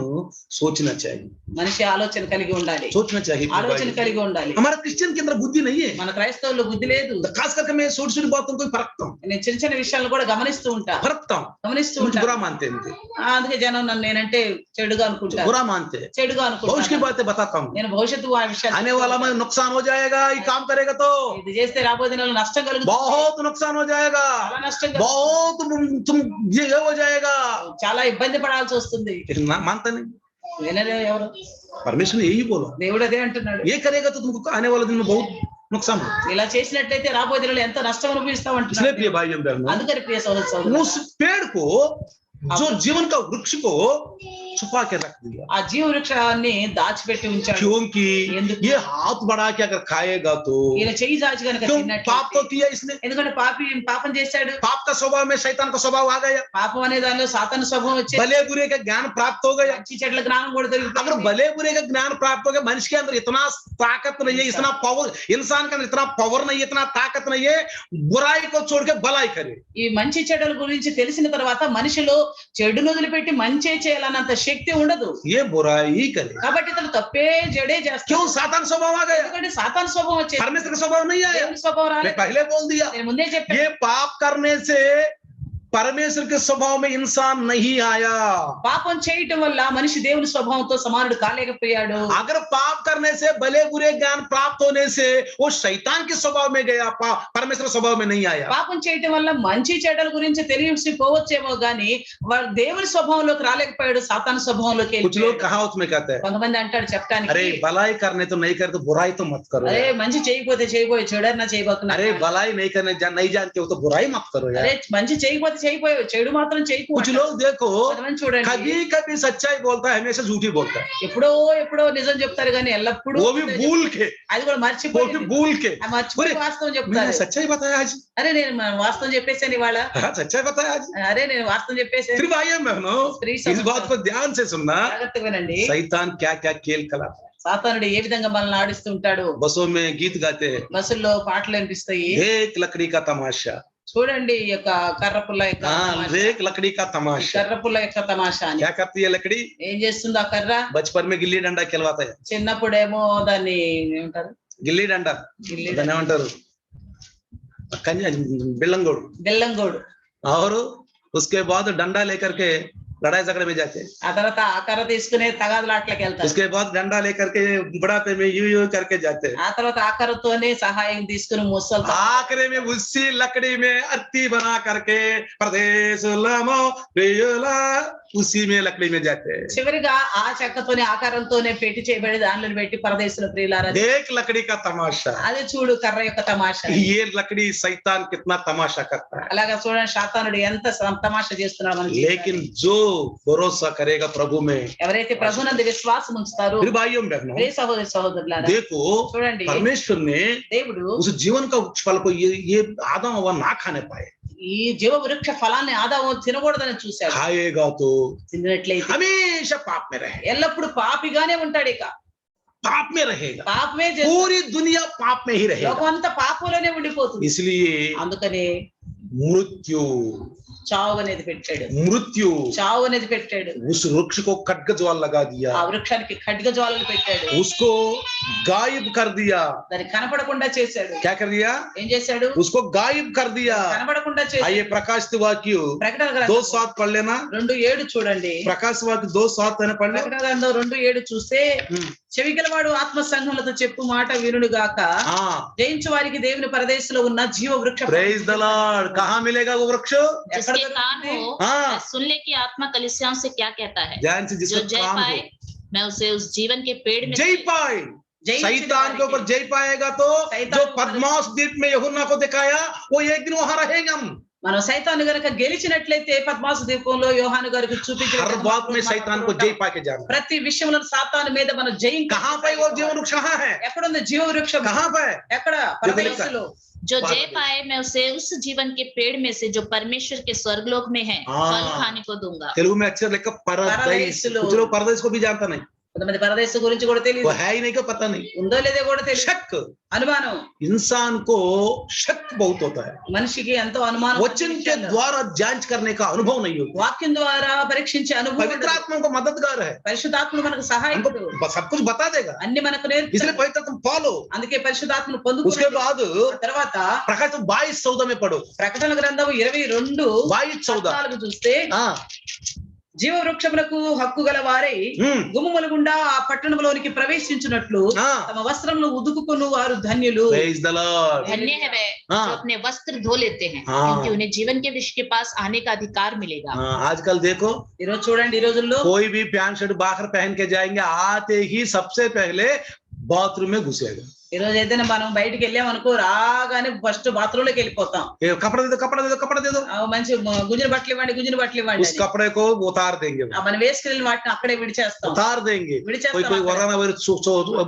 सोचना चाहिए, మనిషి ఆలోచన కలిగి ఉండాలి, सोचना चाहिए। ఆలోచన కలిగి ఉండాలి. हमारा क्रिश्चियन के अंदर बुद्धि नहीं है, మన క్రైస్తవుల్లో బుద్ధి లేదు. खास करके मैं छोटी छोटी बातों को फरकता हूँ, నేను చిన్న చిన్న విషయాలను కూడా గమనిస్తూ ఉంటా, గమనిస్తూ मुझे ఉంటా. बुरा मानते हैं मुझे, అందుకే జనం నన్ను నేనంటే చెడుగా అనుకుంటారు, बुरा मानते हैं। చెడుగా भविष्य की అనుకుంటారు. बातें बताता हूँ, నేను భవిష్యత్తు ఆ విషయాలు आने वाला में नुकसान हो जाएगा, ये काम करेगा तो ఇది చేస్తే రాబోయే దినాల్లో నష్టం కలుగుతుంది, बहुत नुकसान हो जाएगा, చాలా నష్టం కలుగుతుంది, बहुत तुम ये हो जाएगा, చాలా ఇబ్బంది పడాల్సి వస్తుంది. लेकिन मानता नहीं। వినరే ఎవరు, परमेश्वर ने यही बोला, దేవుడు అదే అంటున్నాడు. ये करेगा तो तुमको आने वाले दिन में बहुत नुकसान हो। ఇలా చేసినట్లయితే రాబోయే దినాల్లో ఎంత నష్టం అనుభవిస్తాం इसलिए అంటున్నాడు. प्रिय भाइयों बहनों, అందుకని ప్రియ సోదరులారా, उस पेड़ को, जो जीवन का वृक्ष को छुपा के रख दिया, ఆ జీవ వృక్షాన్ని దాచిపెట్టి ఉంచాడు. क्योंकि ఎందుకు? ये हाथ बढ़ा के अगर खाएगा तो, ఈయన చెయ్యి దాచి గనుక क्यों తిన్నట్లయితే, पाप तो किया इसने, ఎందుకంటే పాపం చేశాడు. पाप का स्वभाव में शैतान का स्वभाव आ गया, పాపం అనే దానిలో సాతాను స్వభావం వచ్చేది. भले बुरे का ज्ञान प्राप्त हो गया। మంచి చెడ్ల జ్ఞానం కూడా अगर దొరికిపోయింది. भले बुरे का ज्ञान प्राप्त हो गया, मनुष्य के अंदर इतना ताकत नहीं है, इतना पावर, इंसान के अंदर इतना पावर नहीं है, इतना ताकत नहीं है बुराई को छोड़ के भलाई करे। ఈ మంచి చెడుల గురించి తెలిసిన తర్వాత మనిషిలో చెడును వదిలిపెట్టి మంచి చేయాలన్నంత శక్తి ఉండదు. ये बुराई करे, కాబట్టి ఇతను తప్పే జడే చేస్తాడు. क्यों सातान स्वभाव आ गया, ఎందుకంటే సాతాను స్వభావం వచ్చేది, परमेश्वर का स्वभाव नहीं आया। దేవుని స్వభావం मैं రాలేదు. पहले बोल दिया, నేను ముందే చెప్పాను, ये पाप करने से परमेश्वर के स्वभाव में इंसान नहीं आया। పాపం చేయటం వల్ల మనిషి దేవుని స్వభావంతో సమానుడు కాలేకపోయాడు. अगर पाप करने से भले बुरे ज्ञान प्राप्त होने से वो शैतान के स्वभाव में गया, परमेश्वर स्वभाव में नहीं आया। పాపం చేయటం వల్ల మంచి చెడ్డల గురించి తెలిసిపోవచ్చేమో గానీ వాడు దేవుని స్వభావంలోకి రాలేకపోయాడు, సాతాను స్వభావంలోకి कुछ लोग వెళ్ళిపోయాడు. कहावत में कहते हैं, కొంతమంది అంటాడు చెప్పడానికి, अरे भलाई करने तो नहीं करते, बुराई तो मत करो అరే यार। మంచి చేయకపోతే చేయబోయే చెడన్నా చేయబోతున్నా, अरे भलाई नहीं करने नहीं जानते हो तो बुराई मत करो यार। అరే మంచి చేయకపోతే చేయపోయావు, చెడు మాత్రం చేయకు. कुछ लोग देखो కొంతమంది చూడండి, कभी कभी सच्चाई बोलता है, हमेशा झूठी बोलता है, ఎప్పుడో ఎప్పుడో నిజం చెప్తారు కానీ ఎల్లప్పుడూ वो भी भूल के, అది కూడా वो भी మర్చిపోయి भूल के। మర్చిపోయి వాస్తవం मैंने చెప్తారు. सच्चाई बताया आज, అరే నేను వాస్తవం చెప్పేసాను ఇవాళ, हाँ सच्चाई बताया आज। అరే నేను వాస్తవం చెప్పేసాను. फिर भाइयों बहनों, स्त्री इस बात को ध्यान से सुनना, జాగ్రత్తగా వినండి, शैतान क्या क्या खेल खिलाता है। సాతానుడు ఏ విధంగా మనల్ని ఆడిస్తూ ఉంటాడు. बसों में गीत गाते हैं, బస్సుల్లో పాటలు అనిపిస్తాయి, एक लकड़ी का तमाशा, చూడండి ఈ యొక్క కర్ర పుల్ల యొక్క हाँ తమాషా. एक लकड़ी का तमाशा। కర్ర పుల్ల యొక్క తమాషా అని क्या करती है लकड़ी, ఏం చేస్తుంది ఆ కర్ర? बचपन में गिल्ली डंडा खिलवाता है, చిన్నప్పుడేమో దాన్ని ఏమంటారు, గిల్లి డండా దాన్ని ఏమంటారు, बिल्लंगोड़। బెల్లంగోడు. और उसके बाद डंडा लेकर के लड़ाई झगड़े में जाते हैं, ఆ తర్వాత ఆ కర్ర తీసుకునే తగాదులాట్లకి వెళ్తారు. उसके बाद डंडा लेकर के बुढ़ापे में यूं यूं करके जाते हैं, ఆ తర్వాత ఆ కర్రతోనే సహాయం తీసుకుని ముసలి आखिरी में उसी लकड़ी में अर्थी बना करके प्रदेश लमो प्रियुला उसी में लकड़ी में जाते हैं। చివరిగా ఆ చెక్కతోనే ఆకారంతోనే పెట్టి చేయబడి దానిలో పెట్టి పరదేశంలో ప్రియులారా देख लकड़ी का तमाशा, అది చూడు కర్ర యొక్క తమాషా. ये लकड़ी शैतान कितना तमाशा करता है। అలాగా చూడండి సాతానుడు ఎంత తమాషా చేస్తున్నాడు మన लेकिन जो भरोसा करेगा प्रभु में, ఎవరైతే ప్రభునందు విశ్వాసం ఉంచుతారో फिर भाइयों बहनों ప్రియ సహోదరి సహోదరులారా देखो, చూడండి परमेश्वर ने దేవుడు उस जीवन का फल को ये आदम हवा ना खाने पाए, ఈ జీవ వృక్ష ఫలాన్ని ఆదాము తినకూడదని చూశాడు. खाएगा तो తిన్నట్లయితే हमेशा पाप में रहे, ఎల్లప్పుడు పాపిగానే ఉంటాడు. ఇక पाप में रहेगा, పాపమే చేస్తాడు. पूरी दुनिया पाप में ही रहेगा। లోకం అంతా పాపంలోనే ఉండిపోతుంది. इसलिए అందుకనే मृत्यु చావు అనేది పెట్టాడు. मृत्यु చావు అనేది పెట్టాడు. उस वृक्ष को खड्ग ज्वाल लगा दिया, ఆ వృక్షానికి ఖడ్గ జ్వాలలు పెట్టాడు. उसको गायब कर दिया। దాన్ని కనపడకుండా చేశాడు. क्या कर दिया? ఏం చేశాడు? उसको गायब कर दिया। కనపడకుండా చేశాడు. आइए प्रकाश वाक्य ప్రకటన 2:7 पढ़ लेना। 2:7 చూడండి. प्रकाश वाक्य 2:7 मैंने पढ़ ప్రకటన గ్రంథం 2:7 చూస్తే చెవిగలవాడు ఆత్మ సంఘములతో చెప్పు మాట వినుడు గాక, हाँ, జయించు వారికి దేవుని పరదేశంలో ఉన్న జీవ వృక్ష प्रेज द लॉर्ड। कहाँ मिलेगा वो वृक्ष? जिसके कान हो हाँ। वह सुन ले कि आत्मा कलीसियाओं से क्या कहता है। ध्यान से, जो जिसका जय काम पाए हो, मैं उसे उस जीवन के पेड़ में जय पाए। జయించిన शैतान के ऊपर వారికి जय पाएगा तो शैतान जो के ऊपर- पद्मास द्वीप में यूहन्ना को दिखाया, वो एक दिन वहां रहेंगे हम। మనం సైతాను గనక గెలిచినట్లయితే పద్మాసు ద్వీపంలో యోహాను గారికి చూపించిన हर बात में शैतान को जय पाके जाना। ప్రతి విషయంలో సాతాను మీద మనం జయం कहाँ पे वो जीवन वृक्ष कहाँ है? ఎక్కడ ఉంది జీవ వృక్షం? कहाँ पे? ఎక్కడ? పరదేశంలో. जो बात जय है। पाए मैं उसे उस जीवन के पेड़ में से जो परमेश्वर के स्वर्गलोक में है हाँ। फल खाने को दूंगा। तेलुगु में अक्षर लिखा परदेश। परदेश लो। कुछ लोग परदेश को भी जानता नहीं, కొంతమంది పరదేశం గురించి కూడా वो తెలియదు. है ही नहीं, का पता नहीं। ఉందో లేదో కూడా తెలియదు. शक, అనుమానం. इंसान को शक बहुत होता है। మనిషికి ఎంతో అనుమానం. वचन के द्वारा जांच करने का अनुभव नहीं होता। వాక్యం ద్వారా పరీక్షించే అనుభవం पवित्र ఉండదు. आत्मा को मददगार है, పరిశుద్ధాత్ముడు మనకు हमको సహాయకుడు. सब कुछ बता देगा, అన్ని మనకు इसलिए నేర్పిస్తాడు. पवित्र आत्मा फॉलो। అందుకే పరిశుద్ధాత్మను उसके పొందుకున్నాడు. बाद ఆ తర్వాత प्रकाश 22:14 में पढ़ो। ప్రకటన గ్రంథం 22:14 22:14 చూస్తే हाँ, జీవ వృక్షములకు హక్కు గల వారై గుమ్మముల గుండా ఆ పట్టణంలోనికి ప్రవేశించినట్లు हाँ, తమ వస్త్రములు ఉదుకుకొను వారు ధన్యులు. praise the Lord। धन्य है वे हाँ। जो अपने वस्त्र धो लेते हैं, हाँ। क्योंकि उन्हें जीवन के वृक्ष के पास आने का अधिकार मिलेगा। हाँ, आजकल देखो, ఈ రోజు చూడండి, ఈ రోజుల్లో कोई भी पैंट शर्ट बाहर पहन के जाएंगे, आते ही सबसे पहले बाथरूम में घुसेगा। ఈ రోజు ఏదైనా మనం బయటికి వెళ్ళామనుకో రాగానే ఫస్ట్ బాత్రూమ్ లోకి వెళ్ళిపోతాం. ये कपड़ा दे दो, कपड़ा दे दो, कपड़ा दे दो। ఆ మంచి గుంజిన బట్టలు ఇవ్వండి, గుంజిన బట్టలు ఇవ్వండి उस అని. कपड़े को उतार देंगे, ఆ మనం వేసుకెళ్ళిన వాటిని అక్కడే విడిచేస్తాం. उतार देंगे। कोई విడిచేస్తాం कोई అక్కడే. कोरोना वायरस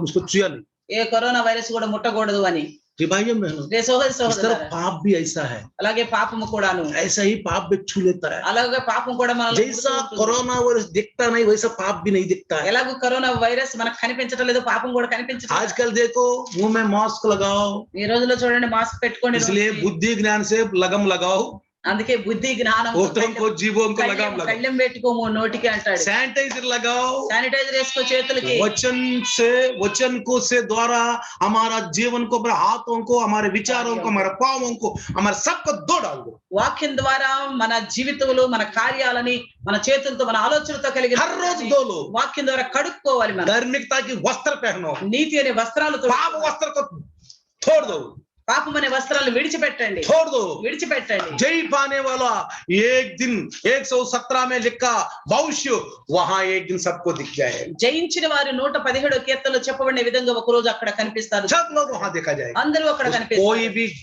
उसको छुआ नहीं। ఏ కరోనా వైరస్ కూడా ముట్టకూడదు అని. जी भाइयों बहनों, రే సోదరి इस तरह సోదరులారా, पाप भी ऐसा है, అలాగే పాపము కూడాను, ऐसा ही पाप भी छू लेता है। అలాగే పాపం కూడా మనల్ని जैसा ముట్టుకుంటుంది. कोरोना वायरस दिखता नहीं, वैसा पाप भी नहीं दिखता है। ఎలాగో కరోనా వైరస్ మనకు కనిపించడం లేదు, పాపం కూడా కనిపించడం లేదు. आजकल देखो, मुंह में मास्क लगाओ, ఈ రోజుల్లో చూడండి మాస్క్ పెట్టుకోండి. इसलिए बुद्धि ज्ञान से लगम लगाओ, అందుకే బుద్ధి జ్ఞానం होठों को जीवों को लगाम लगाओ, కళ్ళెం పెట్టుకోము నోటికి అంటాడు. सैनिटाइजर लगाओ। శానిటైజర్ వేసుకో చేతులకి. वचन को से द्वारा हमारा जीवन को, हमारे हाथों को, हमारे विचारों को, हमारे पावों को, हमारे सबको धो डाल दो। వాక్యం ద్వారా మన జీవితంలో మన కార్యాలని మన చేతులతో మన ఆలోచనతో కలిగిన हर रोज धो लो। వాక్యం ద్వారా కడుక్కోవాలి. మనం धार्मिकता की वस्त्र पहनो, నీతి అనే వస్త్రాలతో पाप वस्त्र को छोड़ दो, పాపం అనే వస్త్రాలు విడిచిపెట్టండి, छोड़ दो। విడిచిపెట్టండి. जय पाने वाला एक दिन 117 में लिखा भविष्य, वहां एक दिन सबको दिख जाए। జయించిన వారు 117 కీర్తనలో చెప్పబడిన విధంగా ఒక రోజు అక్కడ కనిపిస్తారు. सब लोग वहां देखा जाएगा। అందరూ అక్కడ కనిపిస్తారు.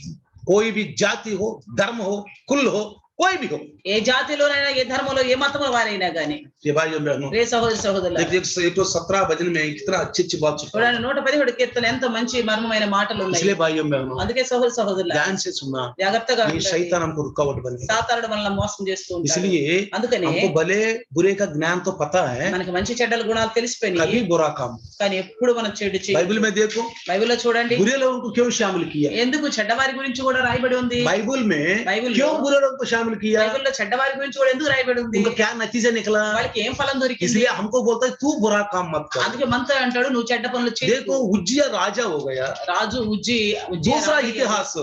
कोई भी जाति हो, धर्म हो, कुल हो, कोई भी हो। ఏ జాతిలోనైనా, ఏ ధర్మంలో, ఏ మతంలో వారైనా గానీ. ये भाइयों बहनों, రే సహోదరి సహోదరులారా, 117 भजन में कितना अच्छी बात सुना। చూడండి 117 కీర్తన ఎంత మంచి మర్మమైన మాటలు ఉన్నాయి. इसलिए भाइयों बहनों, అందుకే సహోదరి సహోదరులారా ध्यान से सुनना, జాగ్రత్తగా ये వినండి. शैतान हमको रुकावट बनेगा। సాతానుడు మనల్ని మోసం చేస్తూ ఉంటాడు. इसलिए అందుకని हमको भले बुरे का ज्ञान तो पता है, మనకి మంచి చెడ్డల గుణాలు తెలిసిపోయినాయి, कभी बुरा काम। కానీ ఎప్పుడు మనం చెడు చేయాలి. बाइबल में देखो, బైబిల్లో చూడండి बुरे लोगों को क्यों शामिल किया? ఎందుకు చెడ్డవారి గురించి కూడా రాయబడి ఉంది. बाइबल में बाइबल क्यों में- बुरे लोगों को शामिल किया? బైబిల్లో చెడ్డవారి గురించి కూడా ఎందుకు రాయబడి ఉంది. उनका क्या नतीजा निकला? వాళ్ళకి ఏం ఫలం దొరికింది. इसलिए हमको बोलता है तू बुरा काम मत कर। అందుకే మనతో అంటాడు నువ్వు చెడ్డ పనులు देखो, చేయకు. उज्जिया राजा हो गया। రాజు ఉజ్జి दूसरा इतिहास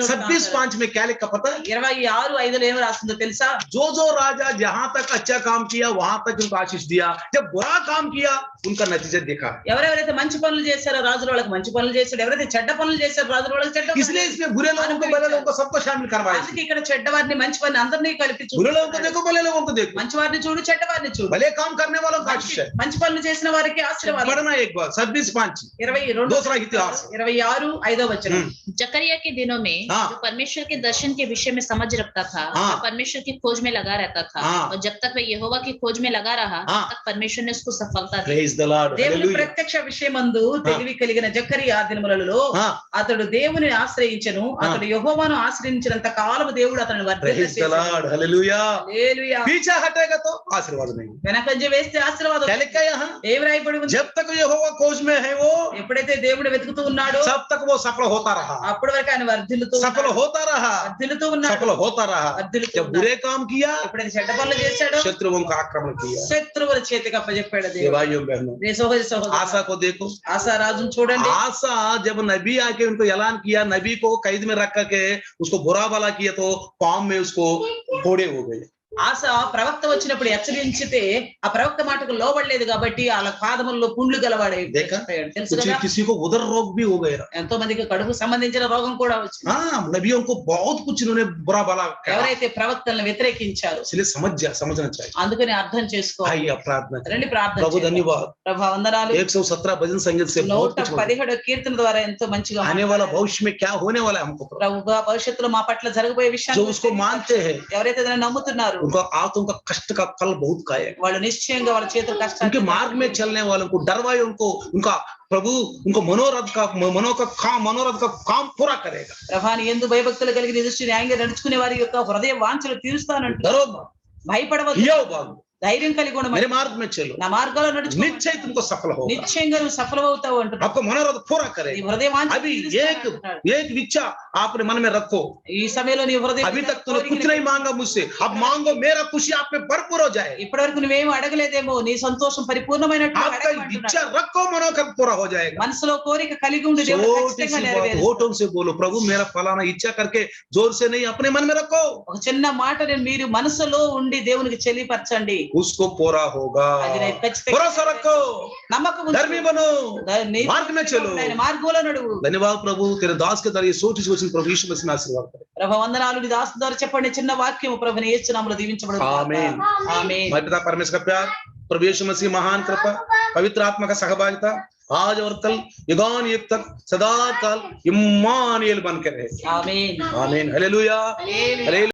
26:5 में क्या लिखा पता है? 26:5 ఏం రాస్తుందో తెలుసా? जो राजा जहां तक अच्छा काम किया वहां तक उनको आशीष दिया, जब बुरा काम किया उनका नतीजा देखा। ఎవరెవరైతే మంచి పనులు చేశారో రాజుల వాళ్ళకి మంచి పనులు చేశాడు, ఎవరైతే చెడ్డ పనులు చేశారో రాజుల వాళ్ళకి చెడ్డ పనులు इसलिए इसमें बुरे लोगों को भले लोगों को सबको शामिल करवाया। అందుకే ఇక్కడ చెడ్డవారిని మంచి వారిని అందరినీ కలిపి बुरे लोगों को చూపిస్తున్నాడు. देखो, भले लोगों को देखो। మంచి వారిని చూడు, చెడ్డవారిని చూడు. भले काम करने वालों का आशीष है। మంచి పనులు చేసిన వారికి ఆశీర్వాదం. पढ़ना एक बार 26:5 22 दूसरा इतिहास 26 5వ వచనం. जकरिया के दिनों में हाँ। जो परमेश्वर के दर्शन के विषय में समझ रखता था, हाँ। जो परमेश्वर की खोज में लगा रहता था, हाँ। और जब तक वह यहोवा की खोज में लगा रहा, हाँ। तब तक परमेश्वर ने उसको सफलता दी। प्रेज द लॉर्ड, దేవుని हालेलुया। ప్రత్యక్ష విషయమందు తెలివి కలిగిన జకరియా దినములలో हाँ, అతడు దేవుని ఆశ్రయించెను. అతడు యెహోవాను ఆశ్రయించినంత కాలము దేవుడు అతని प्रेज द लॉर्ड, हालेलुया। హల్లెలూయా. पीछे हटेगा तो आशीर्वाद नहीं। వెనకంజ వేస్తే ఆశీర్వాదం. क्या लिखा है यहाँ? ఏం రాయబడి ఉంది? जब तक यहोवा खोज में है वो, ఎప్పుడైతే దేవుడు వెతుకుతూ ఉన్నాడో तब तक वो सफल होता रहा, అప్పటి వరకు ఆయన వర్ధిల్లుతూ सफल होता रहा, వర్ధిల్లుతూ ఉన్నాడు. सफल होता रहा। వర్ధిల్లుతూ जब ఉన్నాడు. बुरे काम किया, ఎప్పుడైతే చెడ్డ పనులు చేశాడో शत्रुओं का आक्रमण किया। శత్రువుల చేతికి అప్పచెప్పాడు ये దేవుడు. भाइयों बहनों, రే సహోదరి సహోదరులారా, आशा को देखो। ఆసా రాజును చూడండి. आशा जब नबी आके उनको ऐलान किया, नबी को कैद में रख के उसको बुरा भला किया, तो पाम में उसको फोड़े हो गए। ఆశ ప్రవక్త వచ్చినప్పుడు హెచ్చరించితే ఆ ప్రవక్త మాటకు లోబడలేదు కాబట్టి వాళ్ళ పాదముల్లో పుండ్లు గలవాడే देखा? తెలుసు कुछ కదా. किसी को उदर रोग भी हो गया। ఎంతో మందికి కడుపు సంబంధించిన రోగం కూడా వచ్చింది. हाँ, नबियों को बहुत कुछ इन्होंने बुरा भला कहा, ఎవరైతే ప్రవక్తలను వ్యతిరేకించారు इसलिए समझना चाहिए। అందుకని అర్థం చేసుకోవాలి. आइए प्रार्थना करें। రండి ప్రార్థన प्रभु చేద్దాం. धन्यवाद। ప్రభా వందనాలు. 117 भजन संगीत से बहुत कुछ बोला। 117 కీర్తన ద్వారా ఎంతో మంచిగా आने वाला भविष्य में क्या होने वाला है हमको, ప్రభుగా భవిష్యత్తులో మా పట్ల జరగబోయే जो విషయాలు उसको मानते हैं ఎవరైతే దాన్ని నమ్ముతున్నారు उनका आंतों का कष्ट का फल बहुत खाएगा। వాళ్ళు నిశ్చయంగా వాళ్ళ చేతులు उनके కష్టాలు मार्ग में चलने वालों को डरवाए, उनको उनका प्रभु उनको मनोरथ का काम पूरा करेगा। ప్రభాని ఎందు భయభక్తులు కలిగి నీ దృష్టి న్యాయంగా నడుచుకునే వారి యొక్క హృదయ వాంఛలు తీరుస్తానంట. डरो मत, భయపడవద్దు, हियाव भागो, ధైర్యం కలిగి ఉండమని. मेरे मार्ग में चलो, నా మార్గాల్లో నడుచుకో, निश्चय तुमको सफल होगा। నిశ్చయంగా నువ్వు సఫలమవుతావు అంటున్నాడు. आपको मनोरथ पूरा నీ करेगा। హృదయ వాంఛలు अभी తీరుస్తానంటున్నాడు. एक इच्छा आपने मन में रखो। ఈ సమయంలో నీ హృదయ अभी तक तूने कुछ नहीं मांगा मुझसे, अब मांगो, मेरा खुशी आप में भरपूर हो जाए। ఇప్పటి వరకు నువ్వేం అడగలేదేమో, నీ సంతోషం పరిపూర్ణమైనట్టు आपका అడగమంటున్నాడు. इच्छा रखो, मनोरथ पूरा हो जाएगा। మనసులో కోరిక కలిగి ఉండి దేవుడు छोटी ఖచ్చితంగా सी बात నెరవేరుస్తాడు. होठों से बोलो, प्रभु मेरा फलाना इच्छा करके जोर से नहीं, अपने मन में रखो, ఒక చిన్న మాటని మీరు మనసులో ఉండి దేవునికి చెల్లిపరచండి. उसको पूरा होगा। అది రేపు ఖచ్చితంగా भरोसा रखो, నమ్మకం ఉంచు. धर्मी बनो, నీ मार्ग में चलो। ఆయన మార్గంలో నడువు. धन्यवाद प्रभु, तेरे दास के द्वारा ये छोटी सी वचन प्रभु यीशु मसीह में आशीर्वाद करे। ప్రభు వందనాలు. నీ దాసు ద్వారా చెప్పండి చిన్న వాక్యము ప్రభుని యేసు నామములో దీవించబడును. आमीन। ఆమేన్. हमारे पिता परमेश्वर का प्यार, प्रभु यीशु मसीह महान कृपा, पवित्र आत्मा का सहभागिता आज और कल युगान युग तक सदा काल इम्मानुएल बन के रहे। ఆమేన్. आमीन, हालेलुया, हालेलुया। हालेलुया।